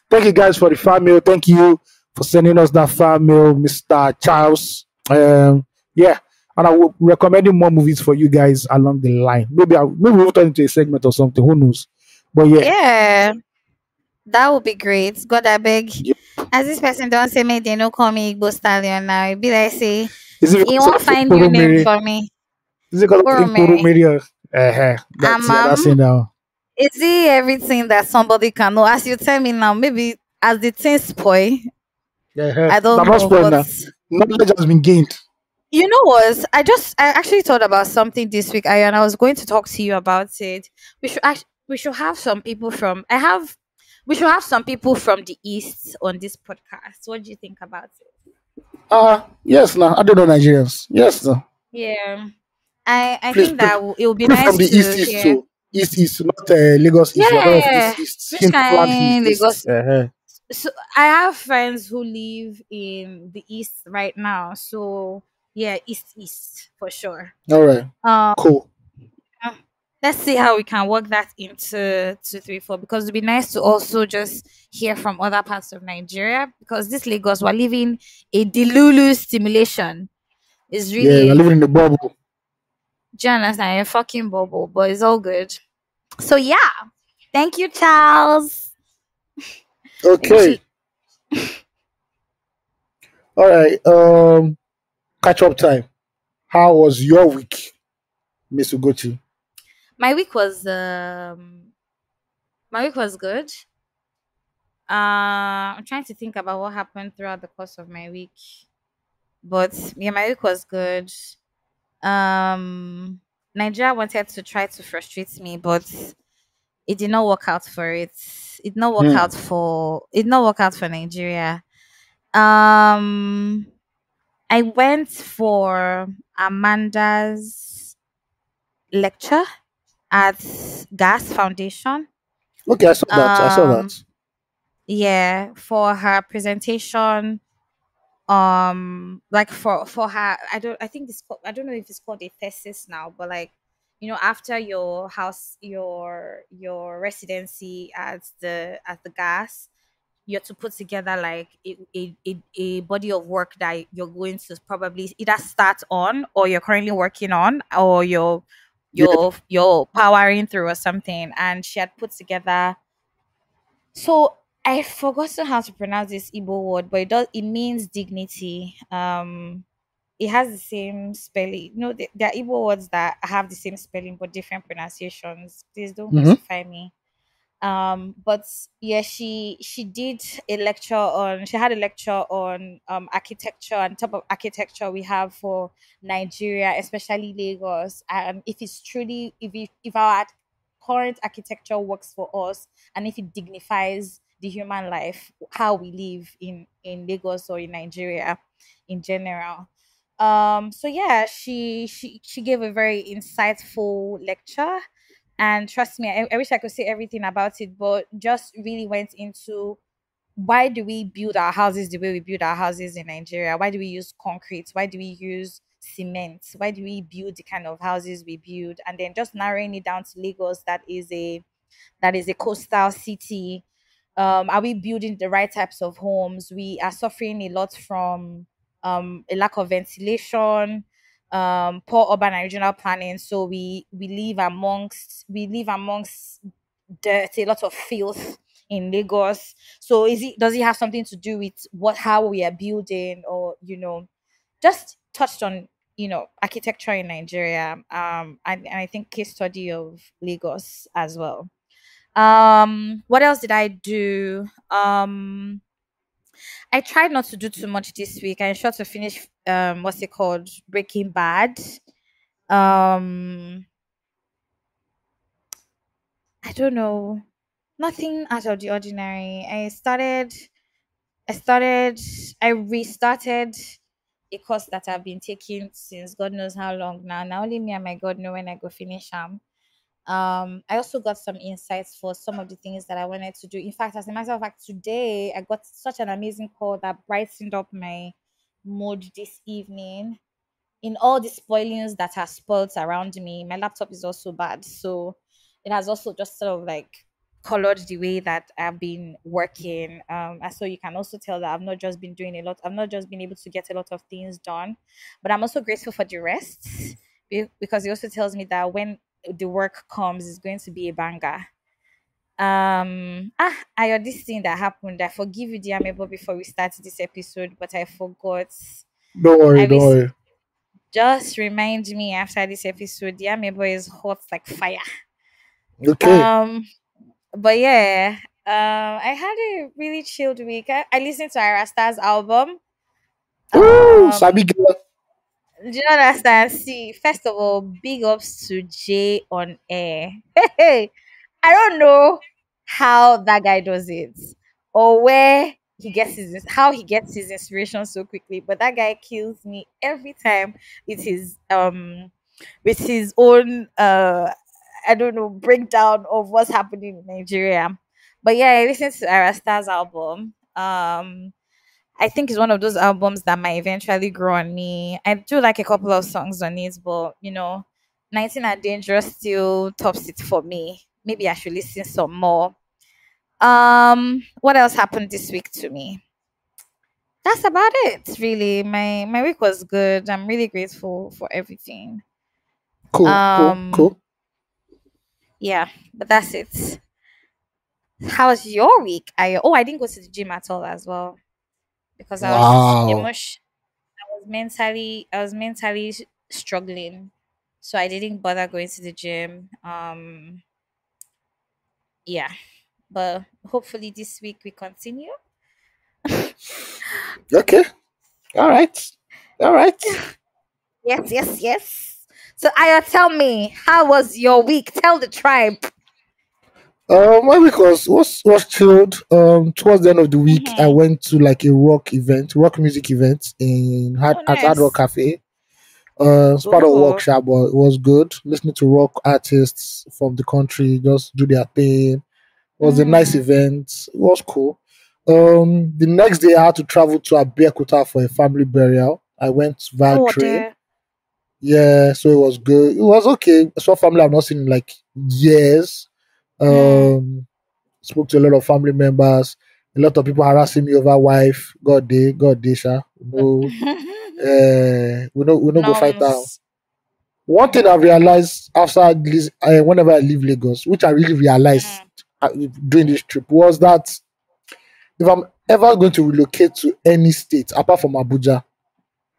Thank you guys for the fan mail. Thank you for sending us that fan mail, Mr. Charles. Yeah, and I will recommending more movies for you guys along the line. Maybe we'll turn into a segment or something. Who knows? But yeah, Yeah, that would be great. God, I beg. yeah. As this person don't say me, they no call me Igbo Stallion now. It be like say, Is it he because won't of find new name Nkurumiri? for me. Is it because of Urumere. Nkurumiri? That's yeah, that's Amam. it now. Is it everything that somebody can know? As you tell me now, maybe as the thing spoil, I That don't was know. point But now. Knowledge has been gained. you know what? I actually thought about something this week, and I was going to talk to you about it. We should have some people from we should have some people from the East on this podcast. What do you think about it? Yes, now I don't know Nigerians. Yes, now. Yeah. I Please, think that it would be people from nice the East to East hear. too. East East, not Lagos East. We're talking of Yeah. East East. Which Hinterland kind East Lagos? East. So I have friends who live in the East right now. So yeah, East for sure. All right, Um cool. let's see how we can work that into 234 because it'd be nice to also just hear from other parts of Nigeria because this Lagos we're living a Delulu stimulation is Yeah, we're really living in the bubble. Janice and a fucking bubble, but it's all good. So yeah, thank you, Charles. Maybe Okay, she. all right. Catch up time. How was your week, Miss Ugochi? My week was good. I'm trying to think about what happened throughout the course of my week, but yeah, my week was good. Um, Nigeria wanted to try to frustrate me, but it did not work out for it. Hmm. It did not work out for Nigeria. Um, I went for Amanda's lecture at Gas Foundation. Okay, I saw that. I saw Um, that. yeah, for her presentation. Like for her, I think I don't know if it's called a thesis now, but like after your house your residency at the gas, you have to put together like a body of work that you're going to probably either start on or you're currently working on or Yeah. you're powering through or something. And she had put together, so I forgotten how to pronounce this Igbo word, but it means dignity. It has the same spelling. There are Igbo words that have the same spelling but different pronunciations. Please don't Mm-hmm. crucify me. But yeah, she did a lecture on she had a lecture on architecture. And top of architecture we have for Nigeria, especially Lagos. If it's truly if our current architecture works for us, and if it dignifies the human life, how we live in Lagos or in Nigeria in general. So yeah, she gave a very insightful lecture, and trust me, I wish I could say everything about it, but just really went into why do we build our houses the way we build our houses in Nigeria? Why do we use concrete? Why do we use cement? Why do we build the kind of houses we build? And then just narrowing it down to Lagos, that is a coastal city. Are we building the right types of homes? We are suffering a lot from a lack of ventilation, poor urban and regional planning. So we live amongst dirt, a lot of filth in Lagos. So does it have something to do with how we are building, or just touched on architecture in Nigeria, and I think case study of Lagos as well. What else did I do? I tried not to do too much this week. I ensured to finish what's it called? Breaking Bad. Um I don't know. Nothing out of the ordinary. I started I restarted a course that I've been taking since God knows how long now. Now only me and my God know when I go finish them. I also got some insights for some of the things that I wanted to do. In fact, as a matter of fact, today I got such an amazing call that brightened up my mood this evening. In all the spoilings that are spoiled around me, my laptop is also bad. So it has also just sort of like colored the way that I've been working. And so you can also tell that I've not just been doing a lot, I've not just been able to get a lot of things done, but I'm also grateful for the rest because it also tells me that when the work comes, it's going to be a banger. I heard this thing that happened. I forgive you, dear Mabel, before we start this episode, but I forgot. Don't worry, I don't was worry. just remind me after this episode. The Amebo is hot like fire. Okay. Um, but yeah, I had a really chilled week. I listened to Arasta's album. Ooh, Um, Sabi girl. do you understand? See, first of all, big ups to Jay on air. Hey, I don't know how that guy does it or where he gets how he gets his inspiration so quickly, but that guy kills me every time with his own I don't know breakdown of what's happening in Nigeria. But yeah, I listened to Arasta's album. I think it's one of those albums that might eventually grow on me. I do like a couple of songs on it, but 19 and Dangerous still tops it for me. Maybe I should listen some more. What else happened this week to me? That's about it, really. My week was good. I'm really grateful for everything. Cool, cool, Um, cool. yeah, but that's it. How was your week? I didn't go to the gym at all as well because Wow. I was mentally struggling, so I didn't bother going to the gym. Yeah, but hopefully this week we continue. Okay. All right. All right. Yes, yes, yes. So Aya, tell me, how was your week? Tell the tribe. My week was chilled. Towards the end of the week, I Mm-hmm. went to like a rock music event Oh, at Hard Rock nice. Cafe. It's part of a Oh, workshop, but it was good. Listening to rock artists from the country just do their thing. It was a nice mm. event. It was cool. The next day I had to travel to Abeokuta for a family burial. I went via Oh, train. there. Yeah, so it was good. It was okay. I saw family I've not seen in like years. Mm. Um, Spoke to a lot of family members. A lot of people harassing me over wife. God day, sha. No, we no go fight out. Norms. One thing I realized after this, whenever I leave Lagos, which I really realized Mm. during this trip, was that if I'm ever going to relocate to any state apart from Abuja,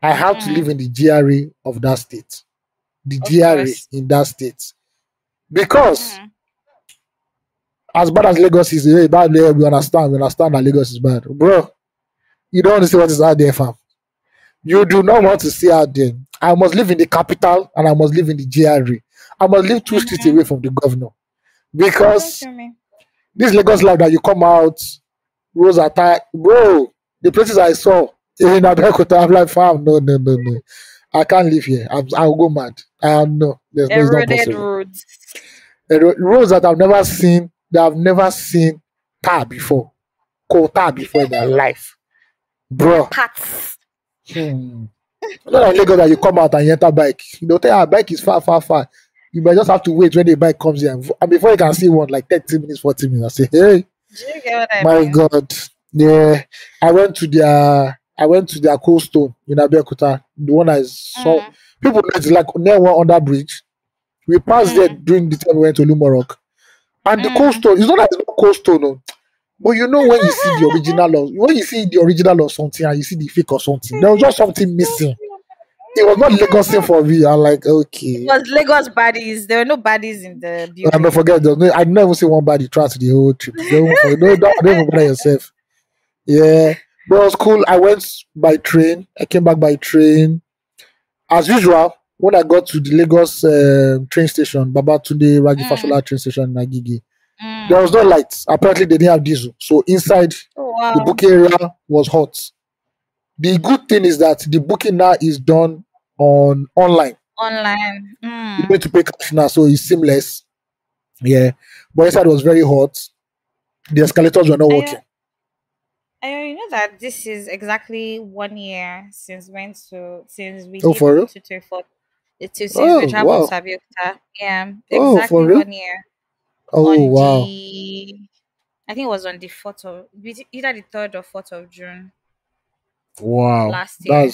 I have to live Mm. in the GRA of that state. The Of GRA course. in that state. Because Mm. as bad as Lagos is, bad there, we understand that Lagos is bad. Bro, you don't understand what is out there, fam. You do not want to see out there. I must live in the capital and I must live in the GRA. I must live 2 streets Mm-hmm. away from the governor. Don't Because you mean? this Lagos life that you come out, roads are tight. Bro, the places I saw in Abeokuta, I'm like, fam, no. I can't live here. I'll go mad. No, it's not Eroded possible. roads. Roads that I've never seen tar before, coal tar before in their life. Bro, Parts. hmm. Not like Lagos that you come out and you enter bike. You know, tell your bike is far, far, far. You might just have to wait when the bike comes here. And before you can see one, like 30 minutes, 40 minutes, I say, hey, Do you get what I my mean? God. Yeah. I went to their cold stone in Abeokuta. The one I saw. Mm. People know it's like near one under bridge. We passed there Mm. during the time we went to Lumorok. And the cold Mm. stone, it's not like it's not cold stone, no. But you know when you see the original of when you see the original of something and you see the fake of something, there was just something missing. It was not Lagos for me. I'm like, It okay. was Lagos baddies. There were no baddies in the I don't building. forget, I never see one body trash the whole trip. Don't even, no, don't even bother yourself. Yeah. But it was cool. I went by train. I came back by train. As usual, when I got to the Lagos train station, Babatunde Raji Mm, Fashola train station in Agege, there was mm. no lights. Apparently, they didn't have diesel. So inside Oh, the wow. booking area was hot. The good thing is that the booking now is done on online. Online. You don't need Mm. to pay cash now, so it's seamless. Yeah. But inside was very hot. The escalators were not I, working. I know that this is exactly 1 year since we Oh, did for real? since we Oh, traveled to wow. Abeokuta. Yeah, Oh, for exactly real? 1 year Oh, on wow. the I think it was on the fourth of either the 3rd or 4th of June Wow. last year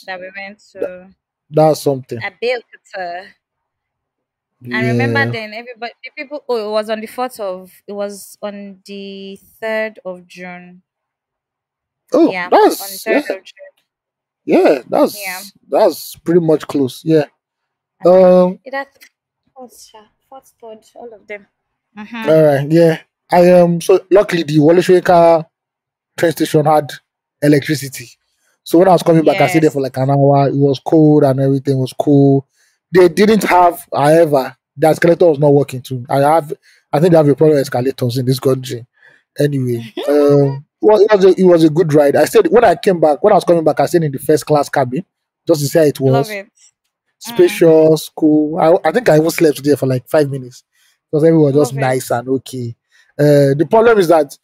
that we went to That's something. Abeokuta. And remember Yeah. then everybody the people oh it was on the 3rd of June. Oh, Yeah, on the that's third yeah, of June. yeah. Yeah. That's pretty much close. Yeah. Uh-huh. Um. Either fourth, third, all of them. Mm-hmm. All right. Yeah. I So luckily the Wale Soyinka train station had electricity. So when I was coming back, I stayed there Yes. for like an hour. It was cold and everything was cool. They didn't have, however, the escalator was not working too. I think they have a problem with escalators in this country. Anyway, well, it was a good ride. I said when I was coming back, I stayed in the first class cabin just to see how it Love was. it. Mm, Spacious, cool. I think I even slept there for like 5 minutes because everyone was just love it. nice and okay. The problem is that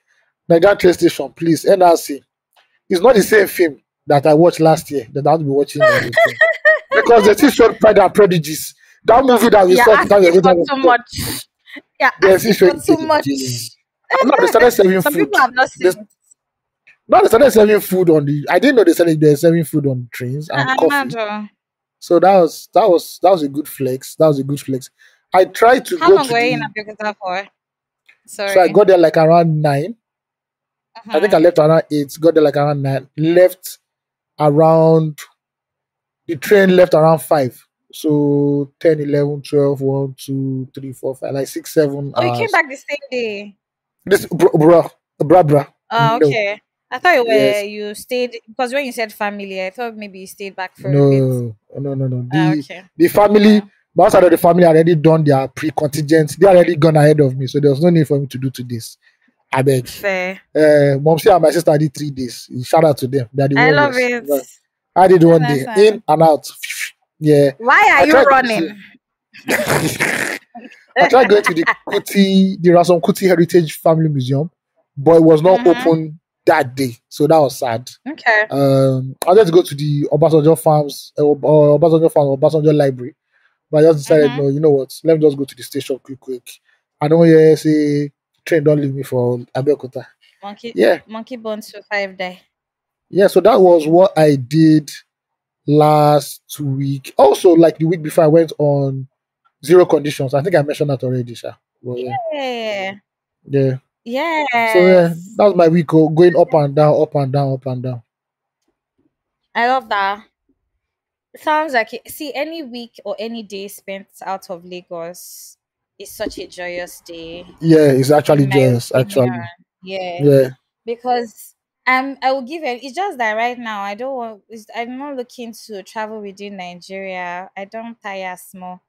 Nigeria train station, please, NLC. It's not the same film that I watched last year that I'll be watching on this thing. Because the thing showed Pride and Prejudice. That movie that we You're saw at the time we asking were for going too to much. You're they still asking for showing too it again. much. And now they started serving Some food. people have not They, seen it. now they started serving food on the I didn't know they're serving food on trains and I'm coffee. mad. Oh. So that was a good flex. That was a good flex. I tried to How go long to were you in the Abeokuta for? so I Sorry. got there like around 9. I think I Uh-huh. left around 8, got there like around 9, left around the train left around 5. So 10, 11, 12, 1, 2, 3, 4, 5, like 6, 7 Oh, you came hours. back the same day. This, bra. Oh, No, okay. I thought yes, you stayed because when you said family, I thought maybe you stayed back for a bit. no. Okay. The family, Okay. most of the family already done their pre-contingent. They already gone ahead of me, so there was no need for me to do to this. I beg. Fair. Mom and my sister did 3 days. Shout out to them. They are the I love warriors. it. I did one That's day in nice. and out. Yeah, Why are I you tried going to. running? I tried going to the Kuti, the Rasom Kuti Heritage Family Museum, but it was not Mm-hmm. open that day, so that was sad. Okay. I wanted to go to the Obasanjo Farms, Obasanjo Library, but I just decided, Mm-hmm. no, you know what? Let me just go to the station quick. I don't hear say train don't leave me for Abeokuta. Monkey Yeah, monkey bones to 5 die. yeah. So that was what I did last week. Also, like the week before, I went on zero conditions. I think I mentioned that already, Sha. Well, yeah, Yeah. yeah. So yeah, Yes. that was my week going up and down, up and down, up and down. I love that. Sounds like it. See, any week or any day spent out of Lagos is such a joyous day, Yeah, it's actually in my joyous, opinion. actually. Yeah, Yeah, because I will give it. It's just that right now I don't want. I'm not looking to travel within Nigeria. I don't tire small.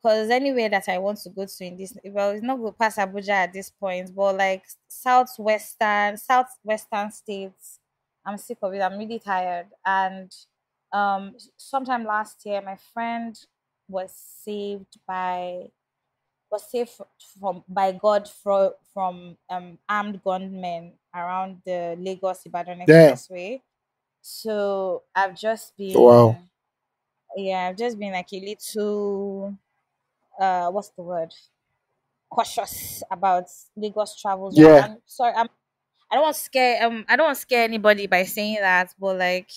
Because anywhere that I want to go to in this, well, it's not going past Abuja at this point, but like southwestern states, I'm sick of it. I'm really tired. And sometime last year, my friend was saved by was saved from by God from armed gunmen around the Lagos Ibadan damn. Expressway. So Wow. I've just been like a little what's the word, cautious about Lagos travel journey. Yeah, I'm sorry, I don't want to scare anybody by saying that, but like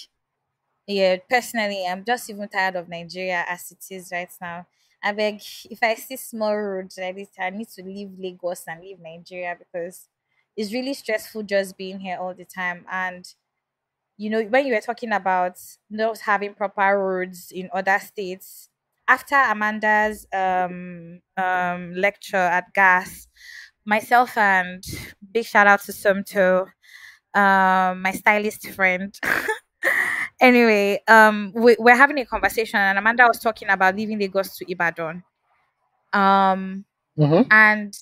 yeah, personally I'm just even tired of Nigeria as it is right now. I beg, if I see small roads like this, I need to leave Lagos and leave Nigeria because it's really stressful just being here all the time. And when you were talking about not having proper roads in other states, after Amanda's lecture at gas, myself and big shout out to Sumto, my stylist friend. Anyway, we're having a conversation, and Amanda was talking about leaving Lagos to Ibadan. Mm-hmm. And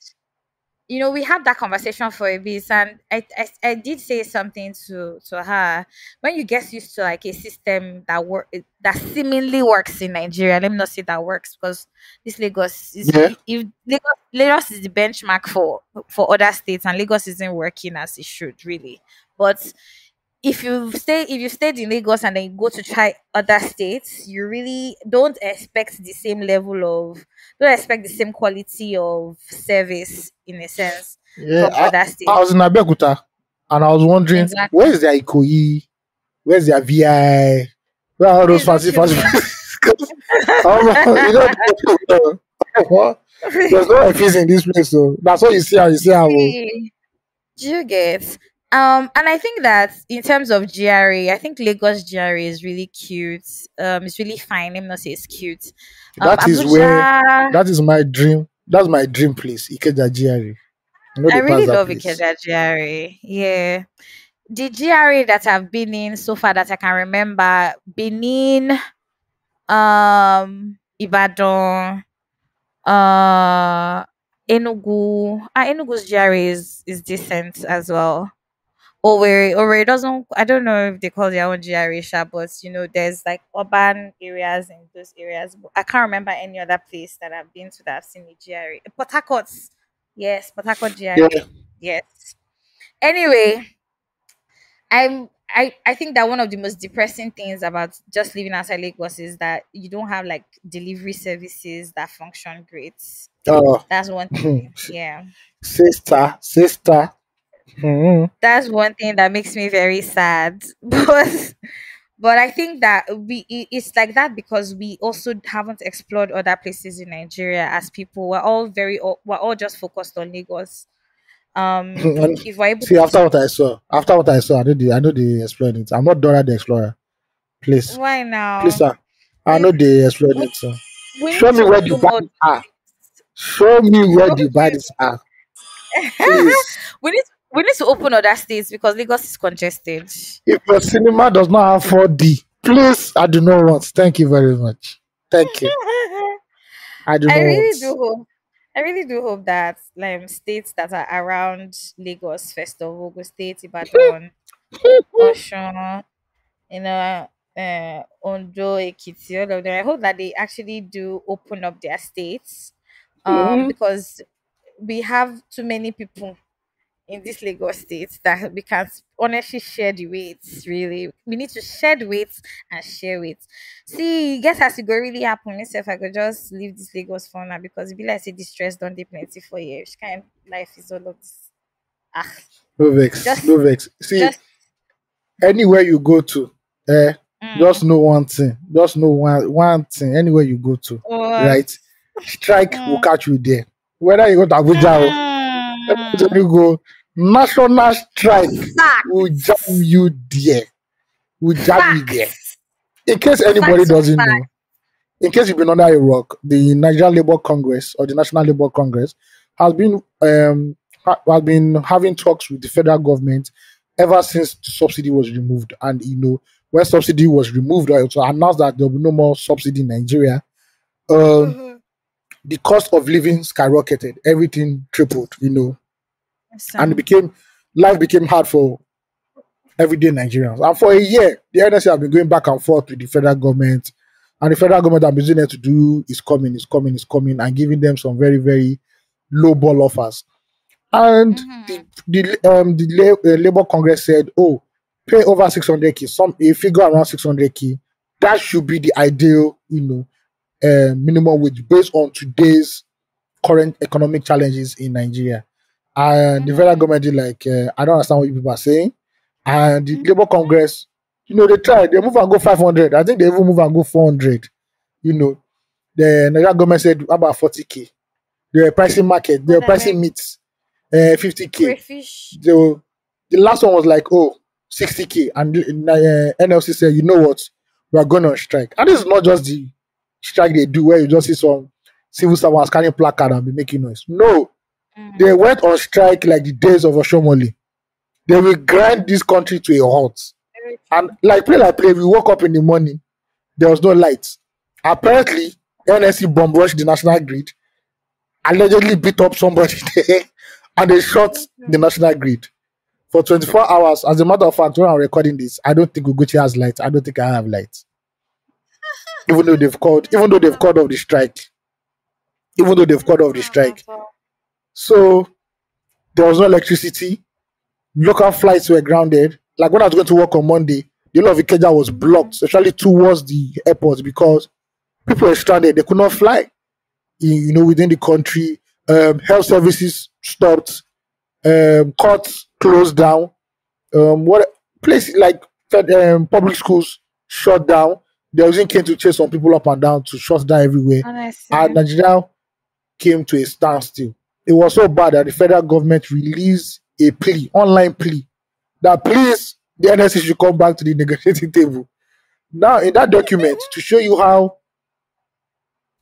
we had that conversation for a bit, and I did say something to her. When you get used to like a system that seemingly works in Nigeria, let me not say that works, because this Lagos is Yeah. if Lagos is the benchmark for other states, and Lagos isn't working as it should really. But if you stayed in Lagos and then you go to try other states, you really don't expect the same quality of service in a sense Yeah. from other I states. was in Abeokuta and I was wondering where Exactly. is their Ikoyi, where's their VI, where are all those Please don't fancy kill fancy? me. What? There's no office in this place, so that's what you see. How you see how. See, do you get? And I think that in terms of GRA, I think Lagos GRA is really cute. It's really fine. Let me not say it's cute. That is where Abuja, that is my dream. That's my dream place, Ikeja GRA. I know I they pass really that love place. Ikeja GRA. Yeah. The GRA that I've been in so far that I can remember, Benin, Ibadan, uh, Enugu. Enugu's GRA is decent as well. Owerri doesn't. I don't know if they call their own GRA, sha, but there's like urban areas in those areas. But I can't remember any other place that I've been to that I've seen the GRA. Port Harcourt, yes, Port Harcourt Yeah. GRA, yes. Anyway, I think that one of the most depressing things about just living outside Lagos is that you don't have like delivery services that function great. Oh, That's one thing. Yeah. sister. Hmm. That's one thing that makes me very sad. But I think that it's like that because we also haven't explored other places in Nigeria as people. We're all just focused on Lagos. And If we're able see, to, after what I saw, I know they explored it. I'm not Dora the Explorer. Please, why please, now? sir. I We know they explored we, it, sir. we need Show me to where the open all bodies are. Show me where the bodies are. Please. we need to open other states because Lagos is congested. If your cinema does not have 4D, please, I do not want. Thank you very much. Thank you. I do I not really want. do hope. I really do hope that states that are around Lagos, first of all, Ogun State, Ibadan, Osun, Ondo, Ekiti, all of them. I hope that they actually do open up their states, Mhm. because we have too many people in this Lagos state that we can honestly share the weights. Really, we need to share the weights and share weights. See, guess as it go really happen. If I could just leave this Lagos for now because it be like say the stress don't dey plenty for years. Kind of life is all of this. Ah, No vex. just No vex. See, just anywhere you go to, eh, mm, just know one thing. Just know one thing. Anywhere you go to, what? right? Strike will Mm, catch you there. Whether you go to Abuja or whether mm, you go, national strike will jam facts, you there. Will jam you there. facts, In case anybody facts of doesn't facts. know, in case you've been under a rock, the Nigerian Labour Congress or the National Labour Congress has been having talks with the federal government ever since the subsidy was removed. And when subsidy was removed, or it was announced that there will be no more subsidy in Nigeria, um, Mhm. the cost of living skyrocketed, everything tripled, and So, life became hard for everyday Nigerians. And for a year, the NLC have been going back and forth with the federal government, and the federal government have been using it to do is coming, and giving them some very, very low ball offers. And mhm. the Labour Congress said, "Oh, pay over 600k, a figure around 600k. That should be the ideal, minimum wage based on today's current economic challenges in Nigeria." And the federal Mhm. government is like, I don't understand what you people are saying. And the Mhm. Labour Congress, they try, they move and go 500. I think they even move and go 400. You know, the Nigerian government said about 40k. They were pricing market, they were God, I pricing beg. meats, 50k. Crayfish. The last one was like, oh, 60k. And NLC said, you know what? We are going on strike. And this is not just the strike they do where you just see some civil servants carrying placard and be making noise. No, they Mm. went on strike like the days of Oshomole. They will grind this country to a halt. Very And true. like play, we woke up in the morning, there was no light. Apparently, NSC bomb rushed the national grid, allegedly beat up somebody there, and they shot the national grid for 24 hours. As a matter of fact, when I'm recording this, I don't think Ugochi has light. I don't think I have light. Even though they've called off the strike. Even though they've called off the strike. So there was no electricity. Local flights were grounded. Like when I was going to work on Monday, the whole of Ikeja was blocked, especially towards the airport, because people were stranded. They could not fly, within the country. Health services stopped. Courts closed down. What places like public schools shut down. They even came to chase some people up and down to shut down everywhere. Honestly. And Nigeria came to a standstill. It was so bad that the federal government released a plea, online plea, that please the NSC should come back to the negotiating table. Now, in that document, to show you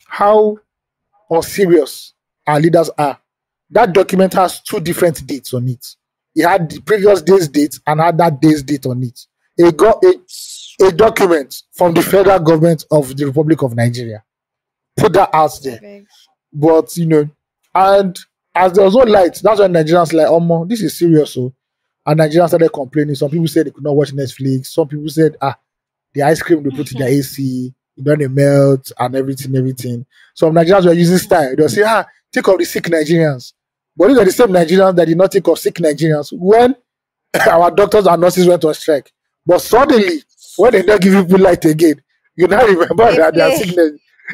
how unserious our leaders are, that document has two different dates on it. It had the previous day's date and had that day's date on it. It got a document from the federal government of the Republic of Nigeria. Put that out there. But and as there was no light, that's when Nigerians like, oh, this is serious. So, and Nigerians started complaining. Some people said they could not watch Netflix. Some people said, the ice cream they put in the AC, it don't melt and everything. Some Nigerians were using style. They'll say, take of the sick Nigerians. But these are the same Nigerians that did not take of sick Nigerians when our doctors and nurses went on strike. But suddenly, when they don't give people light again, you now remember that their sickness.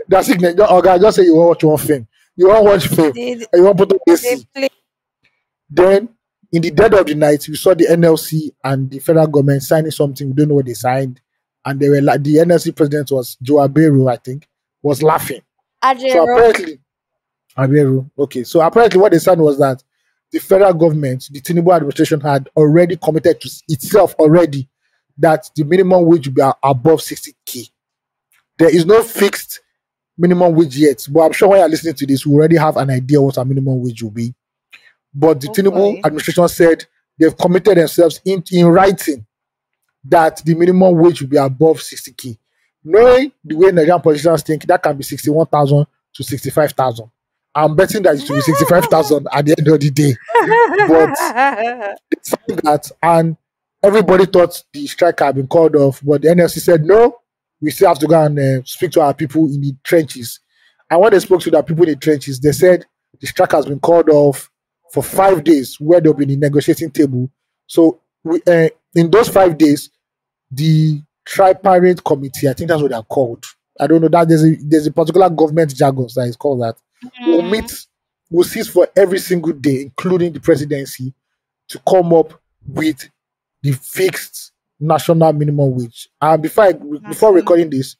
Their sickness. Oh God, just say you want to watch one film. You want to watch film. And you want to put on AC. Then, in the dead of the night, we saw the NLC and the federal government signing something. We don't know what they signed. And they were like, the NLC president was Joe Aberu, I think, was laughing. So apparently, Aberu, okay. So apparently, what they said was that the federal government, the Tinubu administration, had already committed to itself already that the minimum wage will be above 60K. There is no fixed minimum wage yet, but I'm sure when you're listening to this, we already have an idea what our minimum wage will be. But the Tinubu administration said they've committed themselves in writing that the minimum wage will be above 60K. Knowing the way Nigerian politicians think, that can be 61,000 to 65,000. I'm betting that it will be 65,000 at the end of the day. But it's that, and everybody thought the strike had been called off, but the NLC said no, we still have to go and speak to our people in the trenches. And when they spoke to the people in the trenches, they said the strike has been called off for 5 days, where they'll be in the negotiating table. So in those 5 days, the tripartite committee, I think that's what they're called. I don't know that there's a particular government jargon that is called that. Will sit for every single day, including the presidency, to come up with the fixed national minimum wage. And before recording this,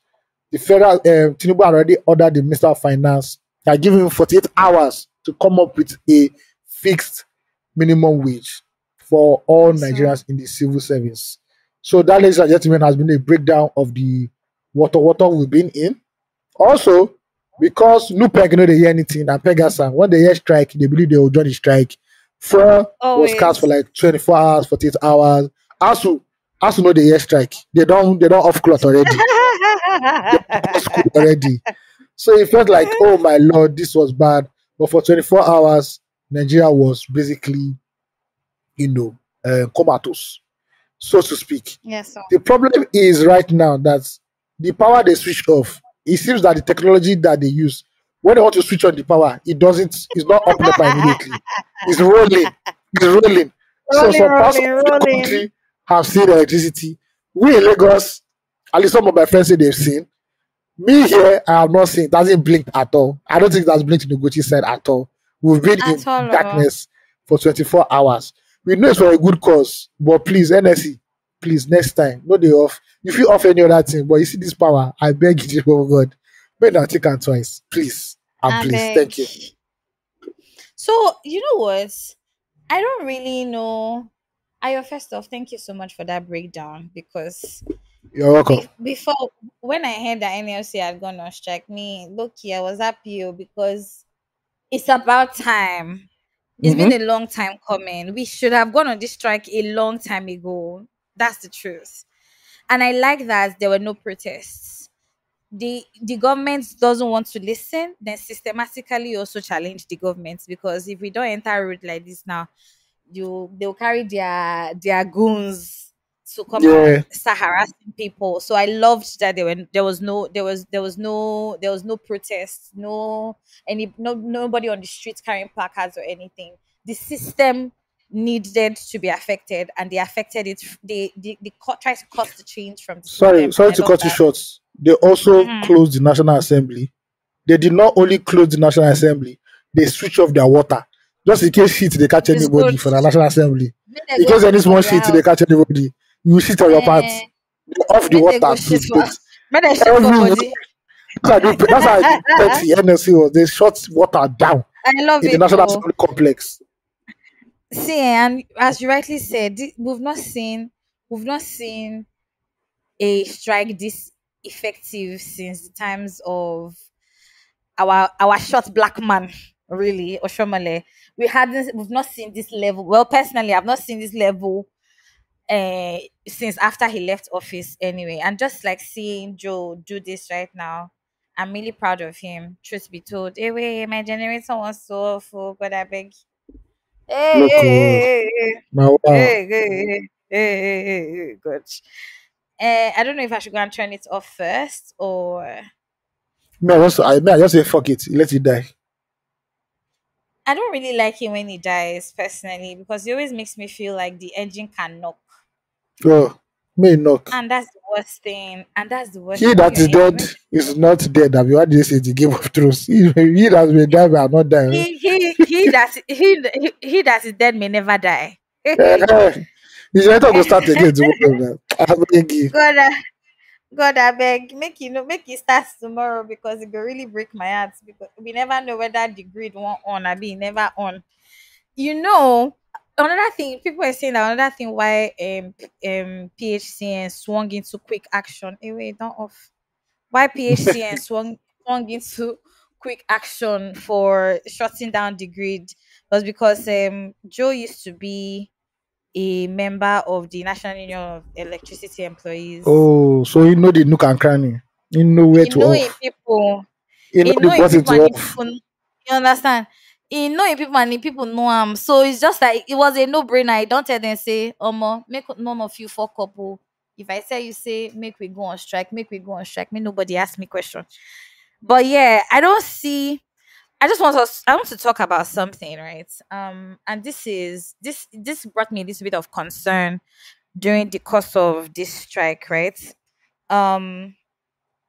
the federal Tinubu already ordered the Minister of Finance to give him 48 hours to come up with a fixed minimum wage for all Nigerians in the civil service. So that, ladies and gentlemen, has been a breakdown of the water we've been in. Also, because NUPEG know they hear anything, and Pegasa, when they hear strike, they believe they will join the strike. Fuel was cast for like 24 hours, 48 hours. ASU know they hear strike. They don't off cloth already. They off school already. So it felt like, oh my lord, this was bad. But for 24 hours, Nigeria was basically, comatose, so to speak. Yes. Sir. The problem is right now that the power they switched off. It seems that the technology that they use, when they want to switch on the power, it's not up NEPA immediately. It's rolling. So some parts of the country have seen electricity. We in Lagos, at least some of my friends say they've seen. Me here, I have not seen. It hasn't blinked at all. I don't think it has blinked in the Ugochi side at all. We've been in darkness for 24 hours. We know it's for a good cause, but please, NSC, please, next time, no day off. If you off any other thing, but you see this power, I beg you, oh God, may not take it twice, please, and please, thank you. So you know what? I don't really know. First off, thank you so much for that breakdown, because you're welcome. Before, when I heard that NLC had gone on strike, I was happy because it's about time. It's been Mm-hmm. a long time coming. We should have gone on this strike a long time ago. That's the truth. And I like that there were no protests. The government doesn't want to listen, then systematically also challenge the government, because if we don't enter road like this now, they'll carry their goons to come Yeah. and start harassing people. So I loved that there was no protest, nobody on the streets carrying placards or anything. The system needed to be affected, and they affected it. They tried to cut the change from the Sorry, system, and sorry I to love cut you that. short. They also Mhm. closed the National Assembly. They did not only close the National Assembly, they switch off their water. Just in case shit they catch It's good. anybody for the National Assembly. Make they In go case any shit for small their shit they house. catch anybody, you shit on your pants. Eh, They off the make they go water shit too. for But make they shit for everywhere, body. that's how the petty NLC was. They shut water down I love in the it National though. Assembly complex. See, and as you rightly said, we've not seen a strike this effective since the times of our short black man, really, Oshomale. We've not seen this level. Well, personally, I've not seen this level since after he left office anyway. And just like seeing Joe do this right now, I'm really proud of him. Truth be told. Hey, wait, my generator was so awful, but I beg. Hey, Look, hey, hey, now wow. hey, hey, hey, hey, hey, hey, hey, good. I don't know if I should go and turn it off first, or I just say fuck it, let it die. I don't really like it when he dies personally, because he always makes me feel like the engine can knock. Oh, may knock. And that's the worst thing. And that's the worst He thing when that you're is engine. dead is not dead. Have you heard this in the Game of Thrones? He that may die may not die. He that is dead may never die. Eh, the generator go start again tomorrow. Man. I beg you. God, God, I beg, make it start tomorrow, because it will really break my heart, because we never know whether the grid won't on or be never on. You know, another thing people are saying that another thing why PHCN swung into quick action. Hey, wait, don't off. Why PHCN swung into quick action for shutting down the grid was because Joe used to be a member of the National Union of Electricity Employees. Oh, so he know the nook and cranny. He know where He to know in off. people, He know he the know in button people to and in off. people. You understand? He know in people and in people know him. So it's just like it was a no brainer. I don't tell them say, make none of you fuck up. Oh. If I tell you say make we go on strike, make we go on strike. Me nobody ask me question. But yeah, I don't see. I want to talk about something, right? And this brought me a little bit of concern during the course of this strike, right? Um,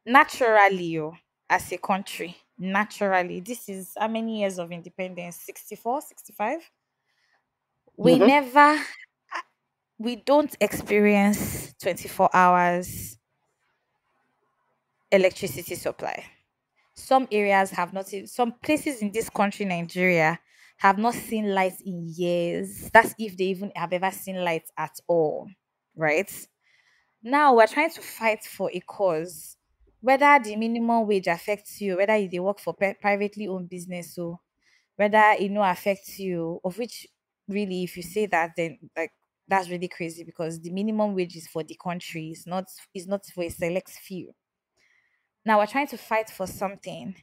naturally, as a country, naturally, this is how many years of independence? 64, 65. We Mm-hmm. never, we don't experience 24 hours electricity supply. Some areas have not seen, some places in this country, Nigeria, have not seen lights in years. That's if they even have ever seen lights at all, right? Now we're trying to fight for a cause. Whether the minimum wage affects you, whether you dey work for privately owned business, so whether it no affects you, of which really, if you say that, then like that's really crazy, because the minimum wage is for the country, it's not for a select few. Now we're trying to fight for something,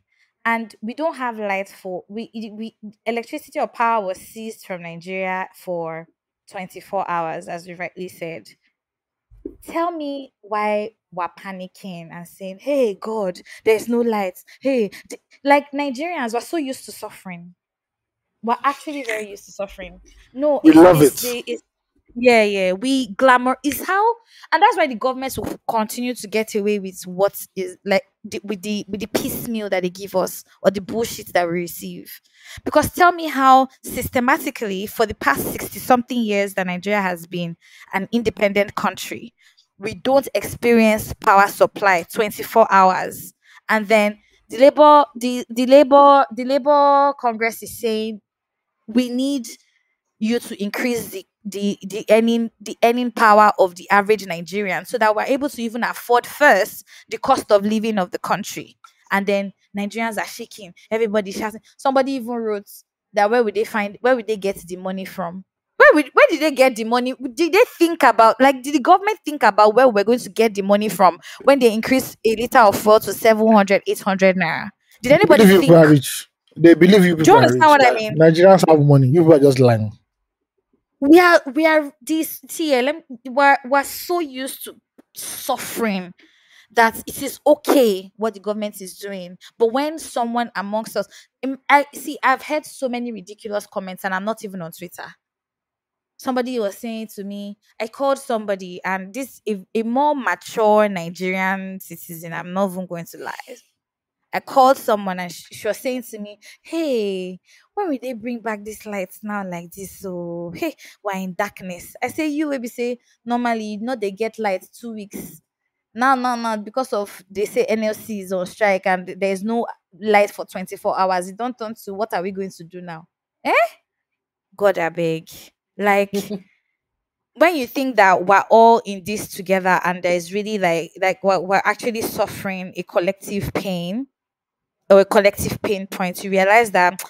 and we don't have light for we electricity or power was seized from Nigeria for 24 hours, as we rightly said. Tell me why we're panicking and saying, "Hey God, there's no light." Hey, like Nigerians, we're so used to suffering. We're actually very used to suffering. No, We love it. yeah, yeah. We glamour is how, and that's why the governments will continue to get away with what is like with the piecemeal that they give us, or the bullshit that we receive. Because tell me how systematically for the past 60 something years that Nigeria has been an independent country, we don't experience power supply 24 hours, and then the labor congress is saying we need you to increase the earning power of the average Nigerian, so that we're able to even afford first the cost of living of the country. And then Nigerians are shaking, everybody shouting. Somebody even wrote, that where would they get the money from? Where did they get the money? Did they think about, like, did the government think about where we're going to get the money from when they increased a liter of fuel to 700, 800 naira? Did They anybody believe you people think? are rich. They believe you Do you people are understand rich. what I That mean? Nigerians have money. You people are just lying. We are this TLM. We're so used to suffering that it is okay what the government is doing. But when someone amongst us, I see, I've heard so many ridiculous comments, and I'm not even on Twitter. Somebody was saying to me, I called somebody, and this a more mature Nigerian citizen. I'm not even going to lie. I called someone, and she was saying to me, "Hey, when will they bring back these lights now like this? So, hey, we're in darkness." I say, "You will be say normally, they get lights 2 weeks. Now, because of they say NLC is on strike and there's no light for 24 hours. It don't turn to what are we going to do now? Eh? God, I beg. Like, when you think that we're all in this together and there's really like we're actually suffering a collective pain or a collective pain point, you realize that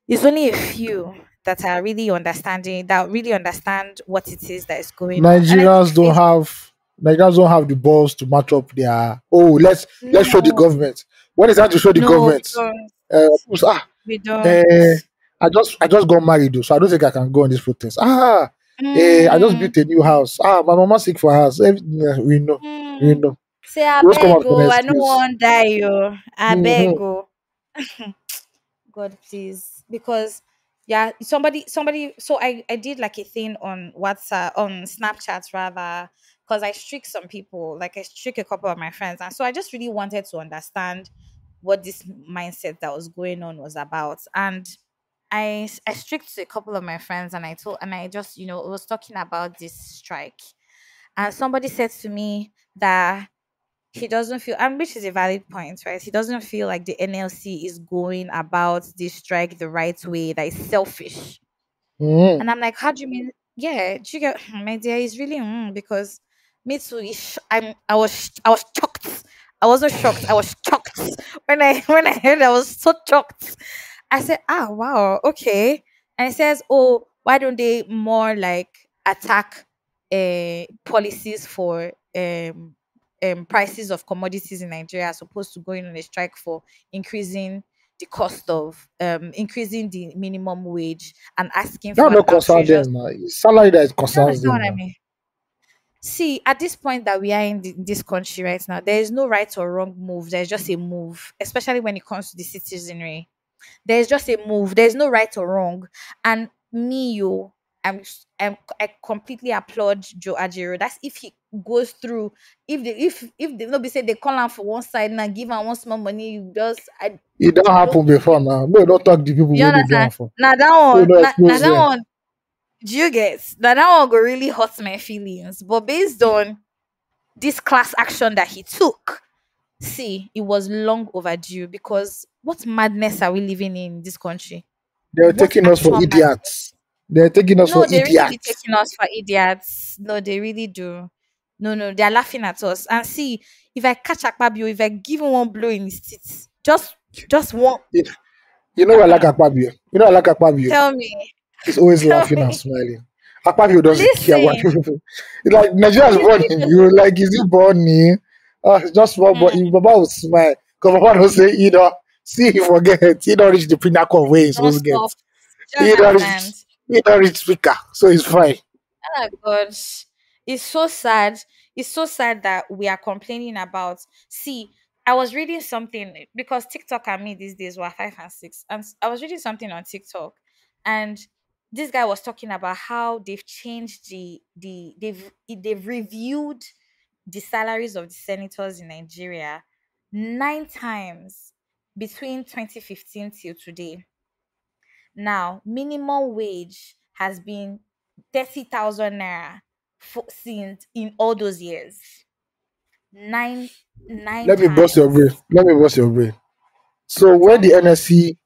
it's only a few that really understand what it is that is going on. And I think Nigerians don't it's have the balls to match up their. Oh, let's show the no, government. When is time to show the no, we government? don't. Uh, ah, We don't. eh, I just got married though, so I don't think I can go on this protest. I just Mm, built a new house. My mama sick for house. Everything, we know, we mm. know. Say I You always come beg up with an go. I don't excuse. want die yo. I beg Mm-hmm. go. God, please, because yeah, somebody. So I did like a thing on WhatsApp, on Snapchat rather, because I streak some people, like I streak a couple of my friends, and so I just really wanted to understand what this mindset that was going on was about. And I streaked to a couple of my friends, and I just was talking about this strike, and somebody said to me that he doesn't feel, and which is a valid point, right? He doesn't feel like the NLC is going about this strike the right way, that is selfish. Mm-hmm. And I'm like, how do you mean? Yeah, do you get my dear? Is really because me too. I was shocked. I wasn't shocked. I was shocked when I when I heard. I was so shocked. I said, wow, okay. And it says, oh, why don't they more like attack policies for prices of commodities in Nigeria as opposed to going on a strike for increasing the cost of increasing the minimum wage and asking That for no an concern outrageous. them now. It's salary that Do you concerns understand them what I now. mean? See, at this point that we are in this country right now, there is no right or wrong move. There's just a move, especially when it comes to the citizenry. There's just a move. There's no right or wrong. And me, I completely applaud Joe Ajero. That's if he goes through. If they not be say they call him for one side and give him one small money, you just It don't I don't happen think before now. We don't talk the people you where they do understand. it for. Now that We one, don't now expose that them. one, do you get that one go really hurt my feelings? But based on this class action that he took, see, it was long overdue because what madness are we living in this country? They're What taking us for actual madness? idiots. They're taking us for No, they really be idiots. taking us for idiots. No, they really do. No, they're laughing at us. And see, if I catch Akpabio, if I give him one blow in his teeth, just one. You you know I like Akpabio. You know I like Akpabio. Tell me, He's always tell laughing and me. smiling. Akpabio doesn't care what Listen, people. It's like Nigeria's he born really you doesn't. like is he born here? It's just small but Mm, if Baba will smile. Because Baba will say, see he forget. He don't reach the pinnacle of where he's don't supposed to get. stop. Do you He don't understand? reach he don't reach speaker. So it's fine. Oh God, it's so sad. It's so sad that we are complaining about. See, I was reading something because TikTok and me these days were 5 and 6, and I was reading something on TikTok, and this guy was talking about how they've changed they've reviewed the salaries of the senators in Nigeria 9 times between 2015 till today. Now, minimum wage has been 30,000 naira since in all those years. Nine, nine Let me bust your brain. times. Let me bust your brain. So when Tell the me. NSC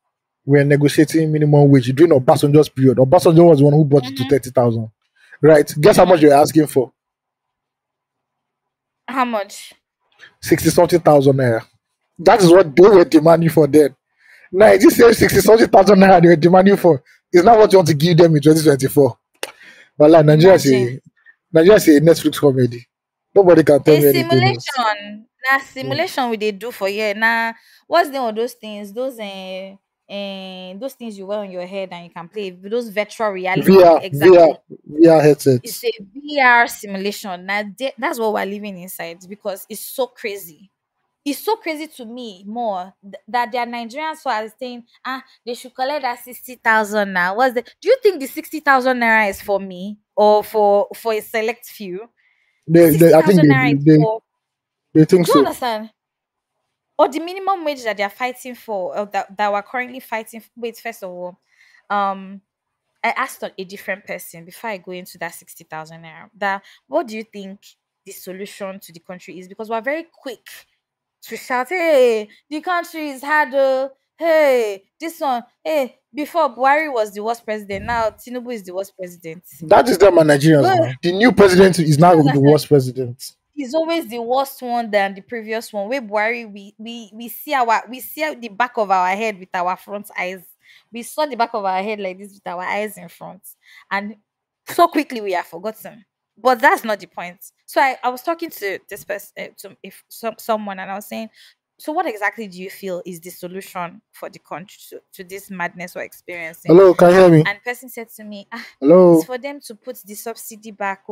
were negotiating minimum wage during Obasanjo's period, Obasanjo was the one who brought it to Mm-hmm, 30,000. Right? Guess how mm-hmm. much you're asking for? How much? 60 something thousand naira. That is what they were demanding for then. Now, this same 60,000 naira they were demanding for is not what you want to give them in 2024. But like Imagine. Nigeria is a Netflix comedy. Nobody can tell A me anything else. simulation. Na Mm. simulation we dey do for here. Nah, what's the name of those things? Those things you wear on your head and you can play. Those virtual reality. Exactly. VR It's headsets. a VR simulation. Now that's what we're living inside because it's so crazy. It's so crazy to me more that there are Nigerians who are saying, they should collect that 60,000 now. What's the do you think the 60,000 naira is for me or for a select few? They Sixty I think thousand naira is for they think do you so. understand? Or the minimum wage that they are fighting for, or that we're currently fighting. Wait, first of all, um, I asked a different person before I go into that 60,000 naira. That what do you think the solution to the country is? Because we're very quick to shout, "Hey, the country is hard. Hey, this one. Hey, before Buhari was the worst president. Now Tinubu is the worst president. That is them and Nigerians But now. The new president is do now you the understand? worst president. Is always the worst one than the previous one. Where Buhari, we see the back of our head with our front eyes. We saw the back of our head like this with our eyes in front, and so quickly we are forgotten. But that's not the point. So I was talking to this person, someone, and I was saying, so what exactly do you feel is the solution for the country to this madness we're experiencing? Hello, can you hear me? And the person said to me, it's Hello. for them to put the subsidy back,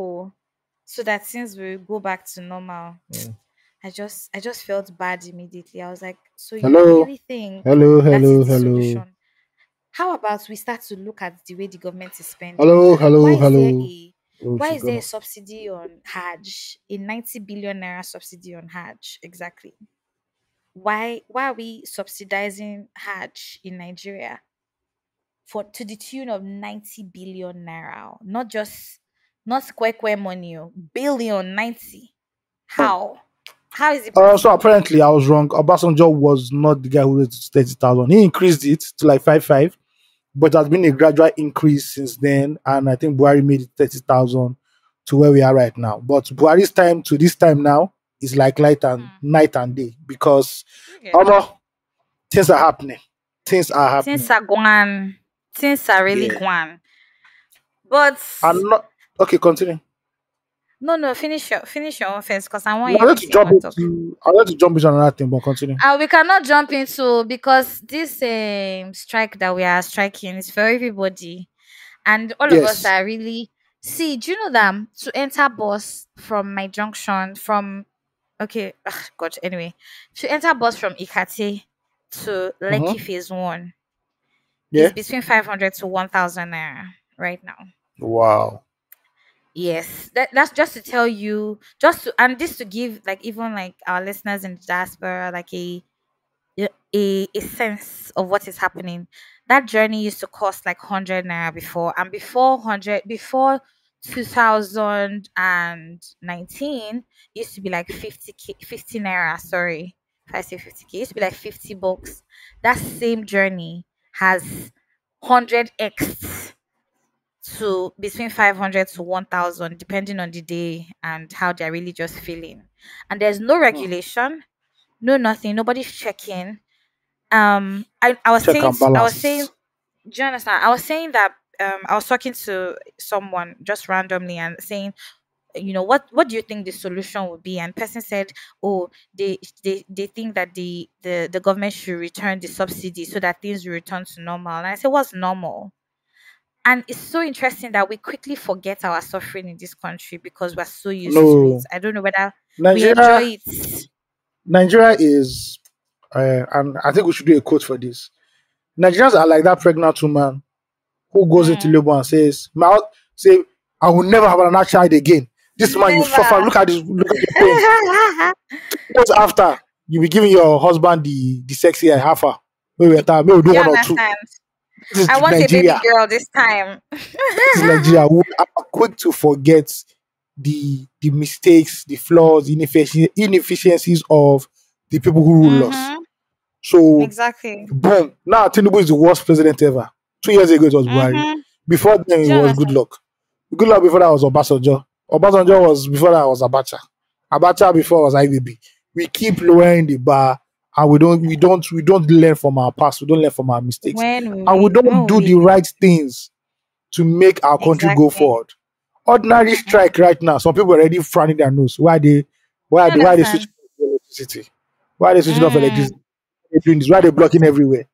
so that things will go back to normal. Mm. I just felt bad immediately. I was like, so you Hello. really think Hello, that is hello, the hello. solution? How about we start to look at the way the government is spending? Hello, hello, Why is there hello. a Oh, why she's is there a gone. subsidy on Hajj? A 90 billion naira subsidy on Hajj? Exactly. Why are we subsidizing Hajj in Nigeria for to the tune of 90 billion naira? Not square money, billion 90. How? How is it So possible? apparently I was wrong. Obasanjo was not the guy who raised 30,000. He increased it to like 55, but there's been a gradual increase since then. And I think Buhari made it 30,000 to where we are right now. But Buhari's time to this time now is like night and day because You get um, things are happening. Things are things happening. are gone. Things are really Yeah. gone. But I'm not okay, continue. no, finish your own first because I want No, to hear wetin you want to talk. I want to jump into another thing, but continue. We cannot jump into because this strike that we are striking is for everybody, and all of us Yes. are really see. Do you know that to enter bus from my junction from God anyway to enter bus from Ikate to Mm-hmm. Lekki Phase 1 is Yeah. between 500 to 1,000 naira right now. Wow. Yes, that's just to tell you, just to and this to give like even like our listeners in the diaspora like a sense of what is happening. That journey used to cost like 100 naira before, and before 2019 used to be like 50 naira. Sorry, if I say 50k, it used to be like 50 bucks. That same journey has 100x to between 500 to 1,000 depending on the day and how they're really just feeling, and there's no Hmm. regulation, no nothing, nobody's checking. I was Check saying, and balance. do you understand? I was saying that I was talking to someone just randomly and saying, what do you think the solution would be? And person said, oh, they think that the government should return the subsidy so that things will return to normal. And I said, what's normal? And it's so interesting that we quickly forget our suffering in this country because we're so used to it. No. I don't know whether we Nigeria enjoy it. Nigeria is and I think we should do a quote for this. Nigerians are like that pregnant woman who goes into Mm. labor and says, say, I will never have another child again. This man, you suffer. Never. Look at this, look at your pain. Years after, you be giving your husband the sexy half hour. Maybe we do Do you one or two. understand? This I is want a baby Nigeria. girl this time. This is Nigeria. We are quick to forget the mistakes, the flaws, inefficiencies of the people who rule us. Mm-hmm. So, Exactly. boom. Now Tinubu is the worst president ever. 2 years ago it was Buhari. Mm-hmm. Before then it Do you was understand? Goodluck. Goodluck before that was Obasanjo. Obasanjo was before that was Abacha. Abacha before was IBB. We keep lowering the bar and we don't learn from our past. We don't learn from our mistakes, When and we we don't when do the we right things to make our country go exactly. forward. Ordinary strike right now. Some people are already frowning their nose. You Why they switching understand? off electricity? Why they switching off Mm, electricity? They doing this? Why they blocking everywhere?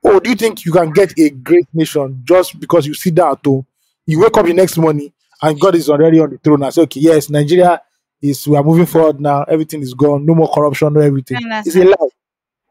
Oh, do you think you can get a great nation just because you sit down at home? You wake up the next morning and God is already on the throne and say, okay, yes, Nigeria we are moving forward now. Everything is gone. No more corruption, no you everything. It's a understand? lie.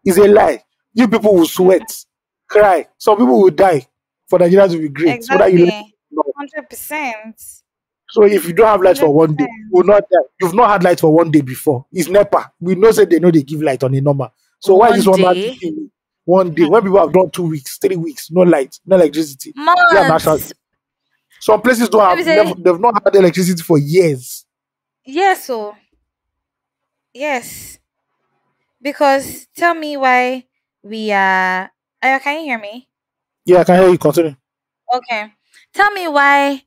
It's a lie. You people will Mm, sweat, cry. Some people will die for Nigeria to be great. Whether you like it exactly. or not. 100%. So if you don't have light for one day, 100%. you will not die. You've not had light for one day before. It's NEPA. We know they know they give light on a normal. So why is this One one not day, giving one day? When people have done 2 weeks, 3 weeks, no light, no electricity. Yeah, national. months. Some places don't Let me have say, they've not had electricity for years. yes, so yes. Because tell me why we are. Can you hear me? Yeah, I can hear you continue. Okay. Tell me why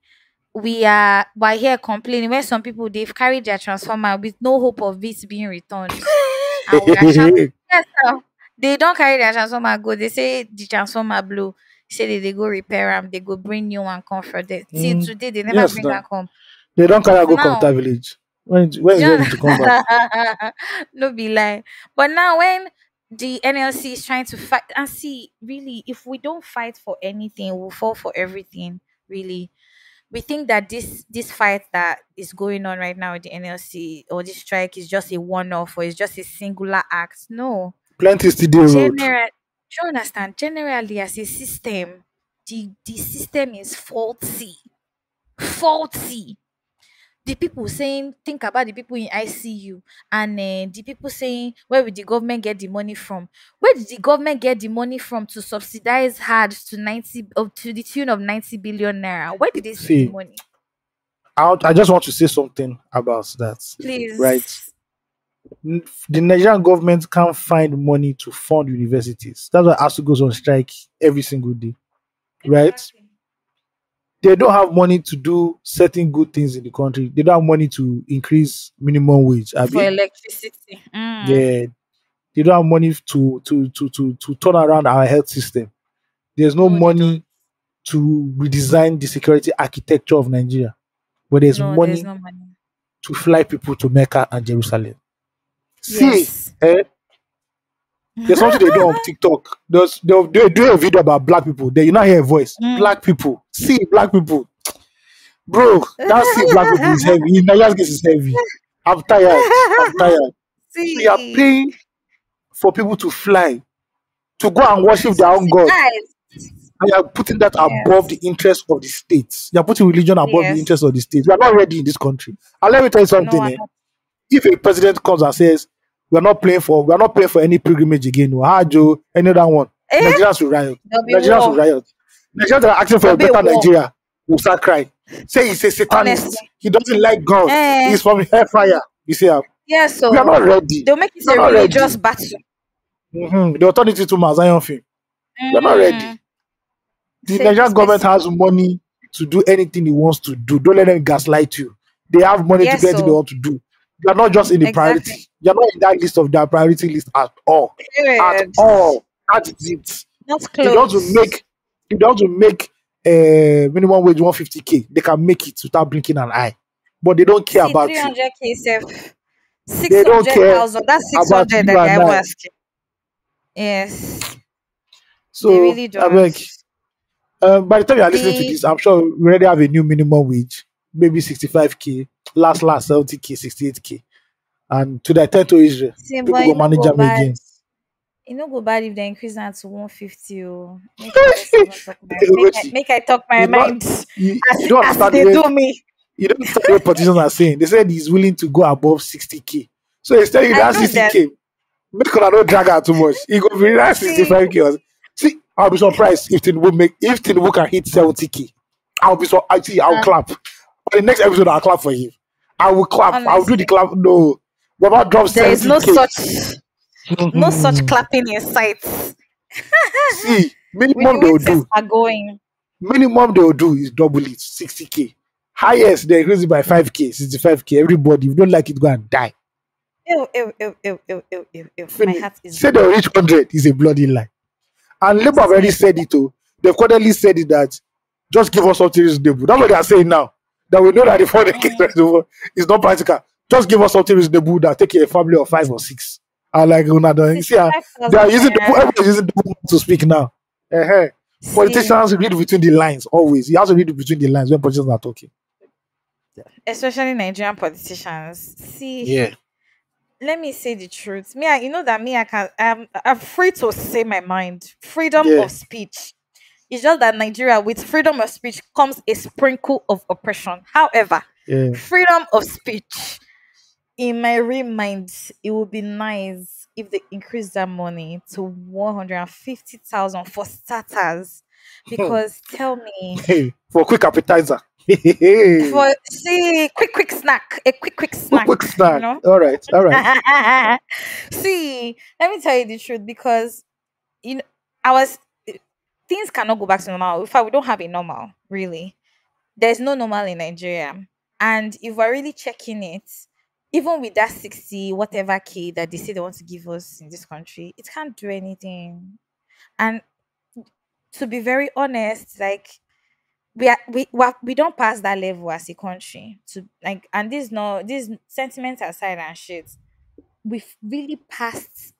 we are why here complaining when some people they've carried their transformer with no hope of it being returned, and we are shouting. Yes, sir. They don't carry their transformer go. They say the transformer blew. Say they go repair them. They go bring new one come for them. Till Mm, today they never yes, bring no. one come. They don't carry go Now, computer village. When is do you ready to come back? no be lie. But now when the NLC is trying to fight and see really if we don't fight for anything, we'll fall for everything. Really. We think that this fight that is going on right now with the NLC or this strike is just a one-off or it's just a singular act. No. Plenty still dey road. General do you understand? Generally as a system, the system is faulty. Faulty. The people saying think about the people in ICU and the people saying where will the government get the money from? Where did the government get the money from to subsidize hard to 90 to the tune of 90 billion naira? Where did they see the See, money? I just want to say something about that. Right? Please. The Nigerian government can't find money to fund universities. That's why ASU goes on strike every single day. Right? Exactly. They don't have money to do certain good things in the country. They don't have money to increase minimum wage. For Abi? electricity. Yeah. They don't have money to turn around our health system. There's no No, they don't. money to redesign the security architecture of Nigeria. But there's No, there's money no money. to fly people to Mecca and Jerusalem. See, Yes. there's something they do on TikTok. They do a video about black people. Then you now hear a voice. Mm. Black people. See, black people. Bro, that see black people is heavy. In Nigeria's case is heavy. I'm tired. I'm tired. So you are See, paying for people to fly, to go and worship their own God. subsidize. And you are putting that above Yes. the interest of the states. You are putting religion above the Yes. interest of the states. We are not ready in this country. And let me tell you No, something. I'm not. If a president comes and says, we are not paying for any pilgrimage again, or Hajo, any other one, Eh? Nigerians will riot. There'll be Nigerians will war. riot. Nigerians that are asking for There'll a be a better war. Nigeria will start crying. Say he's a satanist. Honestly. He doesn't like God. Eh. He's from hellfire. You see, Yes, we are so not ready. they'll make it We are a not religious ready. battle. The authority to Mount Zion film. We are not ready. The Say Nigerian this government person. has money to do anything he wants to do. Don't let them gaslight you. They have money to Yes, do anything they so want to do. You are not just in the priority. exactly. You are not in that list of their priority list at all. At Period. all. That is it. Not If they want to close. make minimum wage 150k, they can make it without blinking an eye. But they don't care See, about you. 300K self. They don't care 600,000. That's about 600 you that and they're I. asking. Yes. They So really I beg. don't. By the time you are listening to The this, I'm sure we already have a new minimum wage, maybe 65k, last 70k, 68k. And to the attempt to Israel, see, people but go manage them again. you know, go bad if they increase that to 150. Oh. Make I just even talk my Ugochi, make I talk my you know, mind you don't as understand they the way do me. you don't understand the way politicians are saying. They said he's willing to go above 60k. So he's telling you I that know that. 60k, make una not drag out too much. He go be that See, 65k. See, I'll be surprised if Tinubu can hit 70k. I'll uh, clap. On the next episode, I'll clap for him. I will clap. I'll do the honestly, clap. No. Baba drop there is 70k. no such clapping in sight. See, With minimum the they way will things do. are going. Minimum they will do is double it, 60k. Highest, they increase it by 5k, 65k. Everybody, if you don't like it, go and die. My heart is Say they'll reach 100 is a bloody lie. And Labour have already said it too. They've quarterly said it that just give us something reasonable. That's what they are saying now. That we know that the 400K is not practical. Just give us something reasonable that take a family of 5 or 6. I like Ronaldo. You see, they are using everybody's using the to speak now. Politicians read between the lines always. You have to read between the lines when politicians are talking. Especially Nigerian politicians. See, Yeah. let me say the truth. You know that I can. I'm free to say my mind. Freedom Yeah. of speech. It's just that Nigeria, with freedom of speech, comes a sprinkle of oppression. However, Yeah. freedom of speech, in my real mind, it would be nice if they increase that money to 150,000 for starters. Because tell me, Hey, for quick appetizer. for see, quick snack, a quick snack, quick snack. you know. All right. See, let me tell you the truth, because you know, I was things cannot go back to normal. In fact, we don't have a normal, really. There's no normal in Nigeria. And if we're really checking it, even with that 60 whatever K that they say they want to give us in this country, it can't do anything. And to be very honest, like we don't pass that level as a country to like, and this no this sentiments aside and shit, we've really passed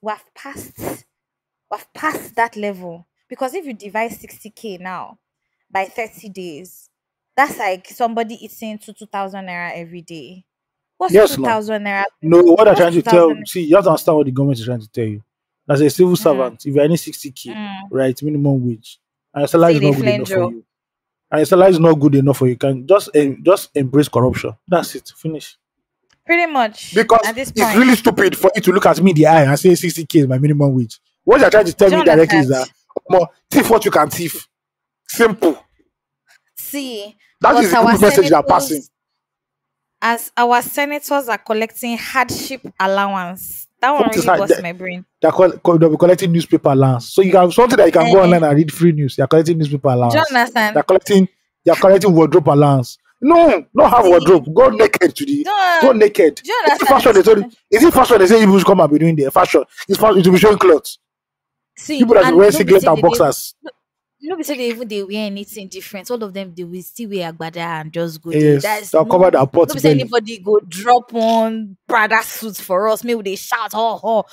that level. Because if you divide 60K now by 30 days, that's like somebody eating 2,000 naira every day. What's Yes, no. 2,000 naira? No, what I'm What's trying to tell 2,000? see, you have to understand what the government is trying to tell you. As a civil servant, if you're earning 60K, right, minimum wage, and your salary See is the not good enough for flange. you, and your salary is not good enough for you, can just embrace corruption. That's it. Finish. Pretty much. Because At this it's point, really stupid for you to look at me in the eye and say 60K is my minimum wage. What you're trying to tell do me you directly is that understand? more thief what you can thief. Simple. See, That but is the our simple message you are passing. senators, as our senators are collecting hardship allowance, that one What is really hard? busts my brain. They'll be collecting newspaper allowance. So you can something that you can go Eh, online and read free news. You're collecting newspaper do you allowance. understand? You're collecting wardrobe allowance. No, not have See, wardrobe. Go naked to the go naked. do you Is it fashion? understand? Is it fashion? They say you should come and be doing the fashion. It's fashion. It will be showing clothes. See, People that and wear no be singlet say and they boxers. no be say they wear anything different. All of them they will still wear agbada and just go there. Yes, That's they'll cover their no pot be say belly. anybody go drop one Prada suit for us. Maybe they shout or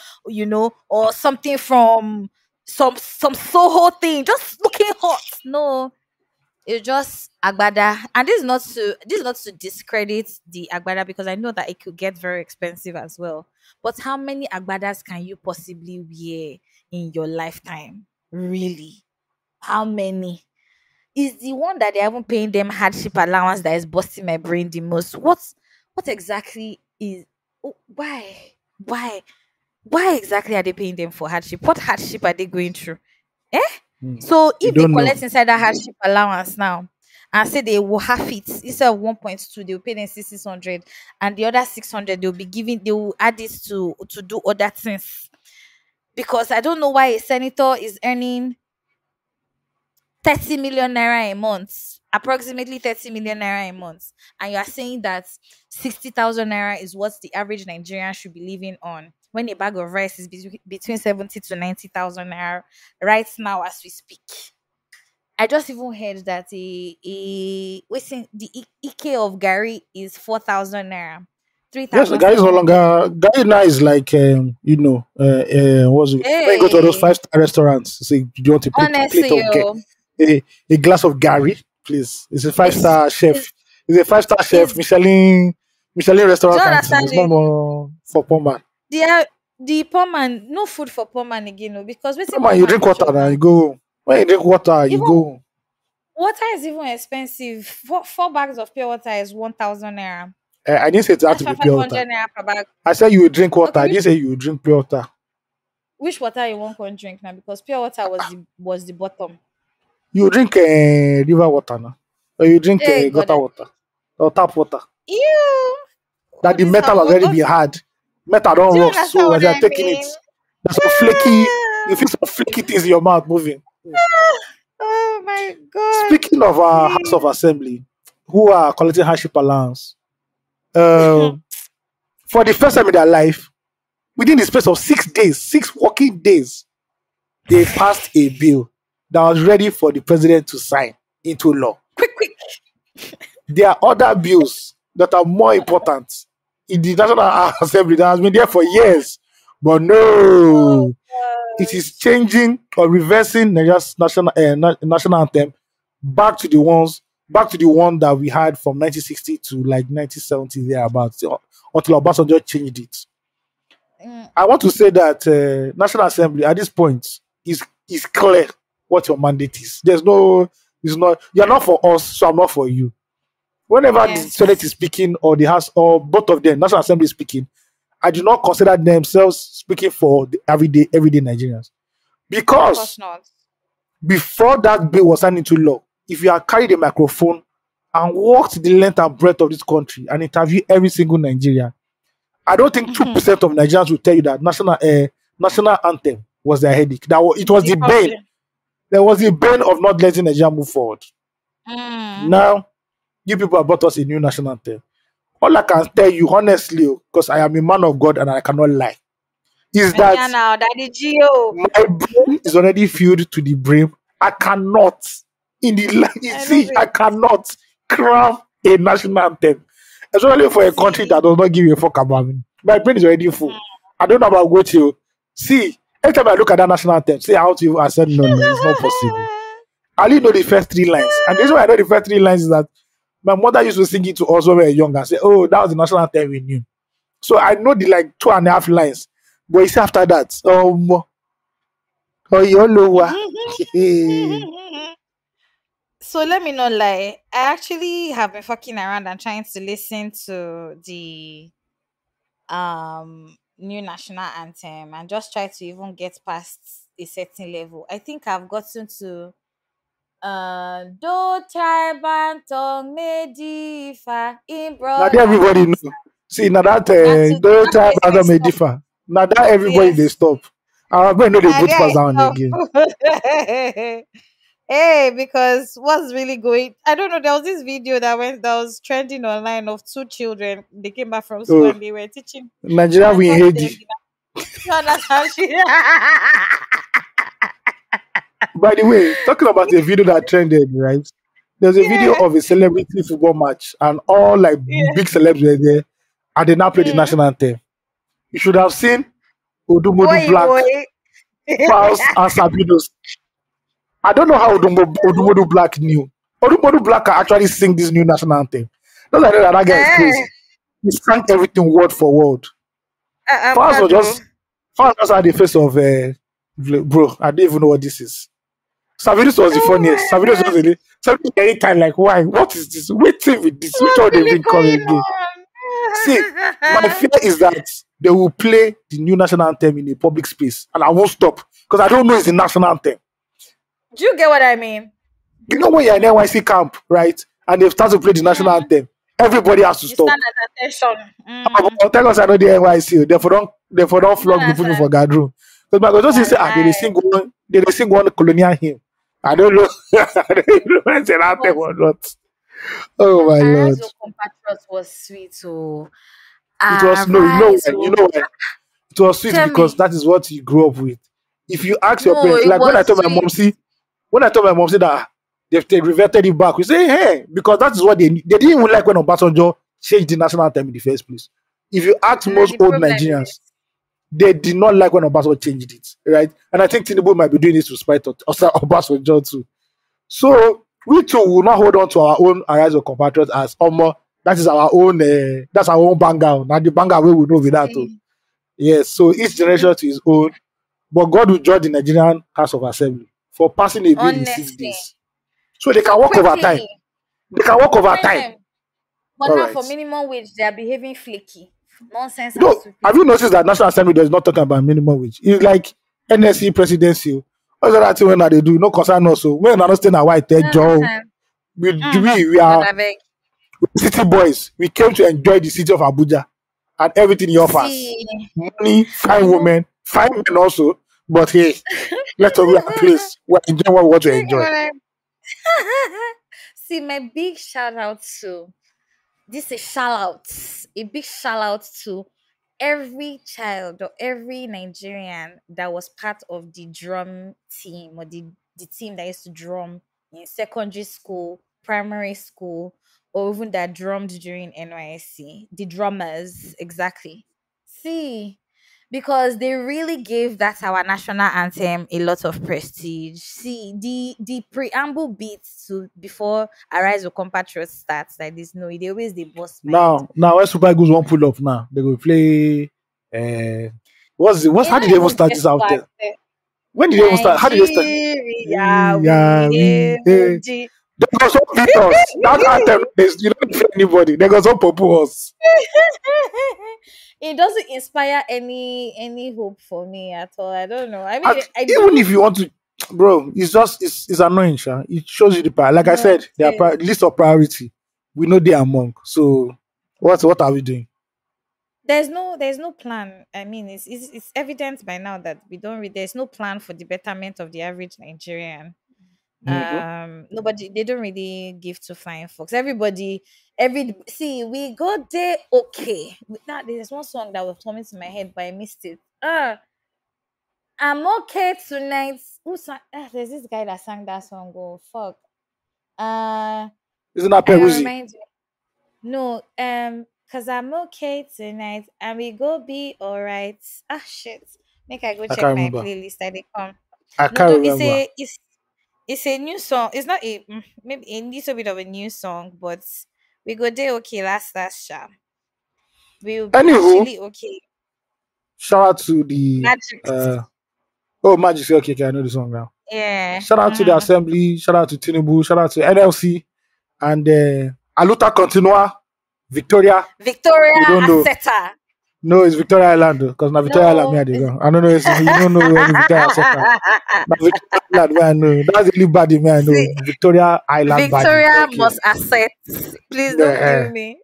something from some Soho thing, just looking hot. No, it's just agbada. And this is not to discredit the agbada, because I know that it could get very expensive as well. But how many agbadas can you possibly wear in your lifetime? Really? How many? Is the one that they're even paying them hardship allowance that is busting my brain the most. What exactly is why? Why exactly are they paying them for hardship? What hardship are they going through? Eh? So You if they don't know. collect inside that hardship allowance now and say they will have it instead of 1.2, they will pay them 600, and the other 600 they will add this to do other things. Because I don't know why a senator is earning 30 million naira a month, approximately 30 million naira a month, and you are saying that 60,000 naira is what the average Nigerian should be living on, when a bag of rice is between 70 to 90,000 naira right now as we speak. I just even heard that the EK of Gary is 4,000 naira, Yes, the guy is no 3,700. longer. Guy now is like what's it? When you go to those Hey, 5-star restaurants, say, do you want a plate honestly, of a glass of Gary, please? It's a five it's, star chef. it's, It's a 5-star chef. it's Michelin do restaurant you canteen. understand? It's no more for poor man. The poor man, no food for poor man again, no, because Poor waiting man, poor you man drink go water chop now. now. You go. When you drink water, you Even go. water is even expensive. Four bags of pure water is 1,000 naira. I didn't say it had That's to be five pure water. hundred naira per bag. I said you would drink water. Okay, I didn't say you would drink pure water. which water you want to drink now? Because pure water was the bottom. You would drink river water now, or you drink Hey God, gutter water or tap water. ew! That All the this metal has already been hard. Metal don't do you rust. understand So as what you're I taking it, mean? there's some flaky, you feel some flaky things in your mouth moving. Oh my God! Speaking of our House of See. Assembly, who are collecting hardship allowance, um, for the first time in their life, within the space of 6 days, 6 working days, they passed a bill that was ready for the president to sign into law. Quick. There are other bills that are more important in the National Assembly that has been there for years. But no, it is changing or reversing Nigeria's national anthem back to the one that we had from 1960 to like 1970 thereabouts until Obasanjo changed it. I want to say that National Assembly at this point is clear what your mandate is. It's not, you're not for us, so I'm not for you. Whenever the Senate is speaking or the House or both of them, National Assembly is speaking, I do not consider themselves speaking for the everyday Nigerians. Because before that bill was signed into law, if you had carried a microphone and walked the length and breadth of this country and interviewed every single Nigerian, I don't think 2% of Nigerians will tell you that national anthem was their headache. It was the bane. There was the bane of not letting Nigeria move forward. Now, you people have brought us a new national anthem. All I can tell you honestly, because I am a man of God and I cannot lie, is that my brain is already filled to the brim. I cannot, I cannot craft a national anthem, especially for a country that does not give you a fuck about me. My brain is already full. I don't know about Ugochi. See, every time I look at that national anthem, say out to you, I said, no, it's not possible. I only know the first 3 lines. And the reason why I know the first 3 lines is that my mother used to sing it to us when we were young and say, oh, that was the national anthem we knew. So I know the like 2.5 lines. But you see after that, you know what? So let me not lie. I actually have been fucking around and trying to listen to the new national anthem and just try to even get past a certain level. I think I've gotten to do tribe and tongue may differ in now that everybody know. See, now that do tribe and tongue may differ. Now that everybody they stop. I know they put pass down again. Hey, because what's really going? I don't know. There was this video that was trending online of 2 children. They came back from school and they were teaching Nigeria we hate. By the way, talking about a video that trended, right? There's a video of a celebrity football match, and all like big celebs were there, and they now play the national anthem. You should have seen Odumodu Black, Pals, and Sabinos. I don't know how Odumodu Black knew. Odumodu Black can actually sing this new national anthem. That's like that guy is crazy. He sang everything word for word. Pals was just had the face of bro. I don't even know what this is. Savinos was the funniest. Savinos was really any time like, why? What is this? Waiting with this. Which one they've been coming again? See, my fear is that they will play the new national anthem in a public space, and I won't stop because I don't know it's the national anthem. Do you get what I mean? You know when you're in NYC camp, right? And they've started to play the national anthem, everybody has to stop. Stand at attention. Tell us I know the NYC. Therefore don't flog the people for Gadru. Because my God just say they sing one colonial hymn. I don't know. I don't know if it's an anthem or not. Oh my Lord. Your compatriots was sweet. So it was you know why? It was sweet because that is what you grew up with. If you ask your parents, like when I told my mom that they reverted it back, we say, hey, because that is what they didn't even like when Obasanjo changed the national anthem in the first place. If you ask most old Nigerians, they did not like when Obasanjo changed it, right? And I think Tinubu might be doing this to spite Obasanjo too. So we too will not hold on to our own Arise of Compatriots as that is our own that's our own banger. Now the banger we will know with that too. Yes, so each generation to his own. But God will judge the Nigerian House of Assembly for passing a bill in 6 days. So they can work over time. They can work over time. But now for minimum wage, they are behaving flaky. Nonsense. No, have you noticed that National Assembly does not talk about minimum wage? It's like NLC presidency. What's that thing when they do? No concern also. When I understand how white job. We are city boys. We came to enjoy the city of Abuja and everything he offers. Money, fine women, fine men also. But hey, let's go to a place where enjoy what we want to enjoy. See, my big shout out to this is a big shout out to every child or every Nigerian that was part of the drum team or the team that used to drum in secondary school, primary school, or even that drummed during NYSC, the drummers, exactly. See, because they really gave that our national anthem a lot of prestige. See, the preamble beats to before Arise Will Compatriots starts like this. No, they always they bust my head. Now when Super Eagles won't pull up now, they will play. Uh, You how know, did they even even start this first out flag there? there. When did they even start? How did they start? Nigeria, Yeah, we we. hail thee. They got some beat us. That anthem is you don't feel anybody. They got some purple us. It doesn't inspire any hope for me at all. I don't know. I mean, And I even do if you want to, bro, it's annoying, sha. It shows you the power. Like I no. said, their list of priority. We know they are among. So what are we doing? There's no plan. I mean, it's evident by now that we don't. There's no plan for the betterment of the average Nigerian. Mhm. Nobody, they don't really give two flying folks. Every see, we go there okay. Now there's one song that was coming to my head, but I missed it. I'm okay tonight. Who sang? There's this guy that sang that song. Oh fuck. Uh, Isn't that I can Peruzzi? remind you. No, cause I'm okay tonight, and we go be alright. Ah shit. Make I go I check can't my remember. playlist. I dey come. I No, can't though, remember. it's a new song. It's not maybe a little bit of a new song, but we go there okay last sha. We'll be Anywho, actually okay. shout out to the Magic. Magic. Okay, okay, I know the song now. Yeah. Shout out to the assembly. Shout out to Tinubu. Shout out to NLC and Aluta Continua, Victoria. Victoria We don't know. Aseta. No, it's Victoria Island because now Victoria Island No. me I dey go. I don't know if you don't know any Victoria Sector. Now Victoria Island where I know. That's the only body me I know. See, Victoria Island body. Victoria Okay. must accept. Please don't kill me.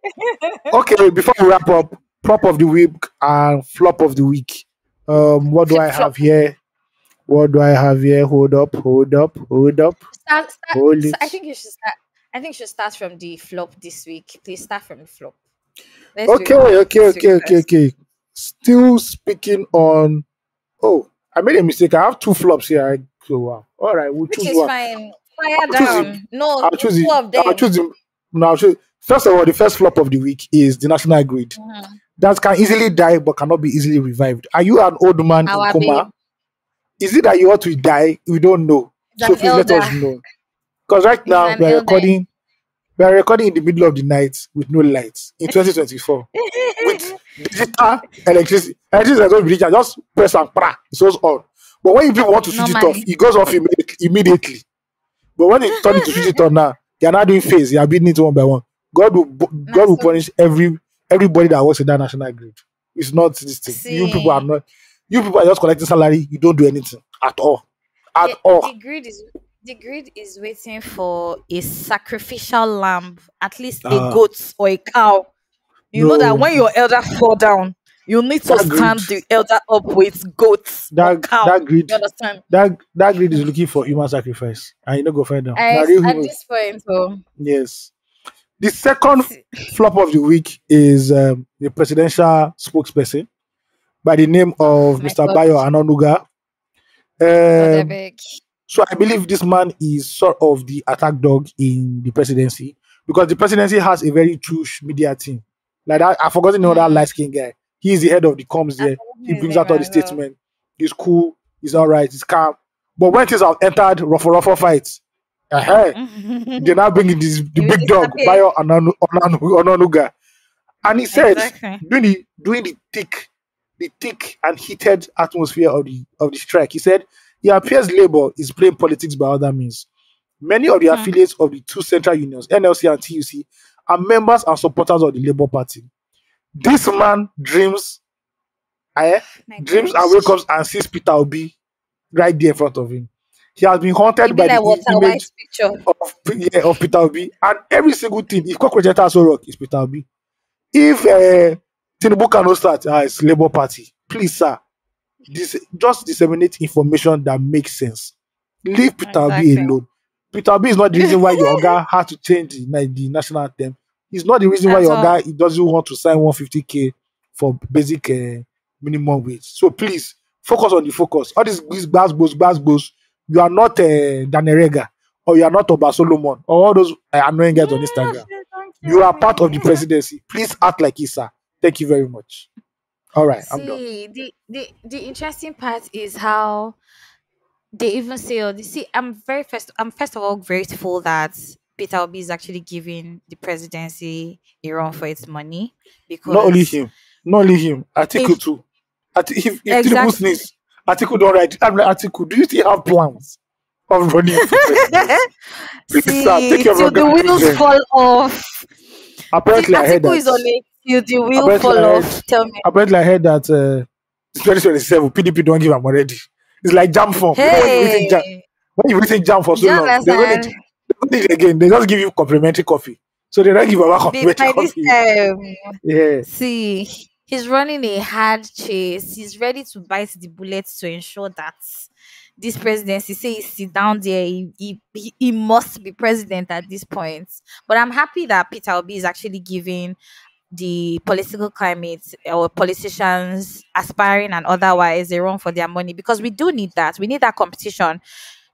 Okay, before we wrap up, prop of the week and flop of the week. What do Flip I flop. have here? What do I have here? Hold up. Hold it. I think you should start. I think you should start from the flop this week. Please start from the flop. Let's do it this week first. Okay. Still speaking on. Oh, I made a mistake. I have two flops here. So wow. All right, we'll Which choose is one. fine. Fire I'll choose it. down. No, I'll choose two it. of them. I'll choose it. No, I'll choose. First of all, the first flop of the week is the national grid. Mhm. That can easily die but cannot be easily revived. Are you an old man in Our coma? babe. Is it that you want to die? We don't know. He's So an please let us elder. know. Because right He's now an elder. we are recording in the middle of the night with no lights in 2024 with digital electricity. Electricity is going to be digital. Just press and pra, it goes on. But when people want to switch it off, Normally. it goes off immediately. But when they turn it to switch it on now, they are not doing phase. They are beating it one by one. God will So, punish everybody that works in that national grid. It's not this thing. You people are see, not. You people are just collecting salary. You don't do anything at all. At all. the grid is waiting for a sacrificial lamb, at least a Uh, goat or a cow. You know that no, when your elder fall down, you need to that grid, stand the elder up with goats or cow. that grid, You understand? that grid is looking for human sacrifice, and you don't go find them. Now, real At humans. this point, so Yes. The second see, flop of the week is the presidential spokesperson by the name of my Mr. God, Bayo Anonuga. God, I Um, beg. so I believe this man is sort of the attack dog in the presidency because the presidency has a very true media team. Like that, I've forgotten the other Hmm. light skin guy. He's the head of the comms I there. forgot He his brings name out all the as well. statements. He's cool. He's all right. He's calm. But when things have entered ruffle fights, they now bring in the He will big dog, disappear. Bayo Onanuga. And he said, Exactly. during the thick and heated atmosphere of the strike, he said, it appears Labour is playing politics by other means. Many of the Hmm. affiliates of the two central unions, NLC and TUC, are members and supporters of the Labour Party. This man dreams My and gosh. wakes up and sees Peter Obi right there in front of him. He has been haunted It be by like the Walter image White's picture. of Peter Obi, and every single thing. If cockroach enters rock, it's Peter Obi. If Tinubu cannot start, it's Labour Party. Please, sir, just disseminate information that makes sense. Leave Peter Obi Exactly. alone. Peter Obi is not the reason why your guy had to change the national anthem. It's not the reason why At your all. guy he doesn't want to sign 150K for basic minimum wage. So please focus on the focus. All these gbas. You are not Danerega, or you are not Oba Solomon, or all those annoying guys on Instagram. You are part of the presidency. Please act like Issa. Thank you very much. All right, I'm done. See, the interesting part is how they even say, "Oh, see, I'm first of all grateful that Peter Obi is actually giving the presidency a run for its money Not only because him, not only him. Article if too. If Tinubu exactly." sneeze, Article don't write. I'm like, Article, do you still have plans of running for president? Please, sir, take See, your till the wheels president. fall off. Till Apparently, I heard article is on that. it till the wheel Apparently, fall I heard. off. Tell me. Apparently, I heard that 2027 PDP don't give them already. It's like jam form. You know Hey, when you've written jam for do so you long, understand? they don't need it again. They just give you complimentary coffee. So they don't give you complimentary By this coffee. time, Yeah. see, he's running a hard chase. He's ready to bite the bullets to ensure that this presidency, say he sit down there, he must be president at this point. But I'm happy that Peter Obi is actually giving the political climate or politicians aspiring and otherwise a run for their money because we do need that. We need that competition.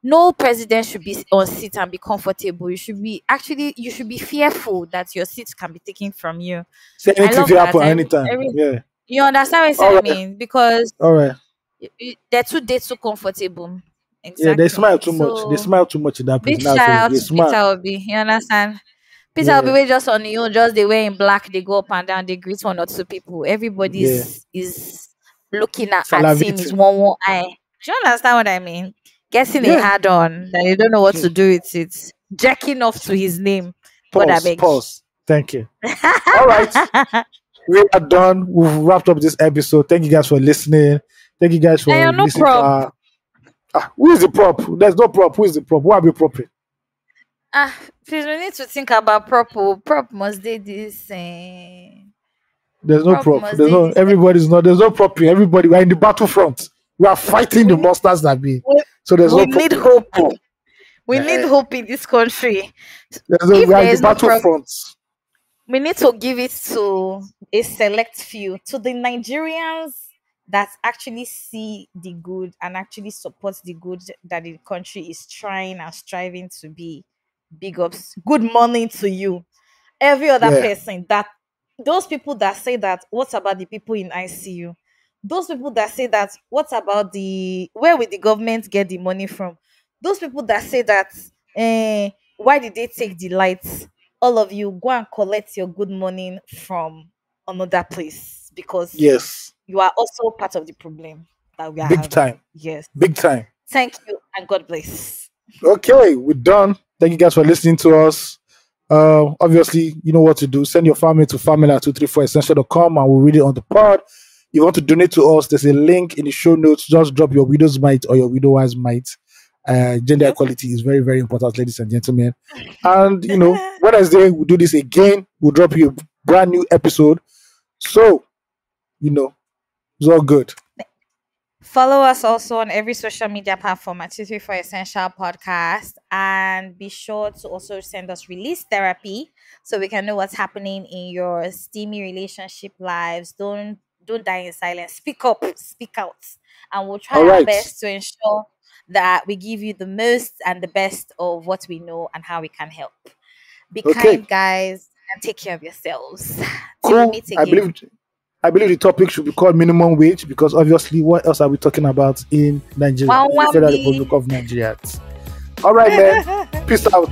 No president should be on seat and be comfortable. You should be fearful that your seat can be taken from you. Say I anything love can that. happen anytime. Yeah. You understand what All I right. mean? Because All right. they're too comfortable. Yeah, they smile Exactly. too much. They So smile too much in that place. big That's shout it. out They to Peter smile. Obi. You understand? Peter Obi Yeah. wey just on the own, just they wear in black, they go up and down, they greet one or two people. Everybody Yeah. is looking at him is Salivating. one eye. Do you understand what I mean? Getting a Yeah. hard on that you don't know what to do with it. Jacking off to his name. God I Pause. beg. Pause. Thank you. All right. We are done. We've wrapped up this episode. Thank you guys for listening. Thank you guys for And you're no listening to prop. our. Who is the prop? There's no prop. Who is the prop? Who are we propping? Please, we need to think about prop. Prop must do this. There's no Prop prop. must There's do no. this. Everybody's not. There's no propping. Everybody. We're in the battlefront. We are fighting the We- monsters that be. we- So there's We no. need Prop. hope. We need hope in this country. There's no. If We are there in the is no prop, battlefront. we need to give it to a select few, to the Nigerians that actually see the good and actually support the good that the country is trying and striving to be. Big ups. Good morning to you. Every other Yeah. person that those people that say that, what about the people in ICU? Those people that say that, what about the where will the government get the money from? Those people that say that, why did they take the lights? All of you go and collect your good morning from another place because Yes. you are also part of the problem that we are Big having. time. Yes. Big time. Thank you and God bless. Okay, we're done. Thank you guys for listening to us. Obviously, you know what to do. Send your family to family@234essential.com and we'll read it on the pod. If you want to donate to us, there's a link in the show notes. Just drop your widow's mite or your widower's mite. Gender equality is very, very important, ladies and gentlemen. And, Wednesday, we'll do this again. We'll drop you a brand new episode. So, it's all good. Follow us also on every social media platform at 234 Essential Podcast. And be sure to also send us release therapy so we can know what's happening in your steamy relationship lives. Don't die in silence. Speak up, speak out. And we'll try All our right. best to ensure that we give you the most and the best of what we know and how we can help. Be Okay. kind, guys, and take care of yourselves. Till we Cool. meet again. I believe the topic should be called minimum wage because obviously, what else are we talking about in Nigeria? Wow, In the Federal Wambi. Republic of Nigeria. All right, man. Peace out.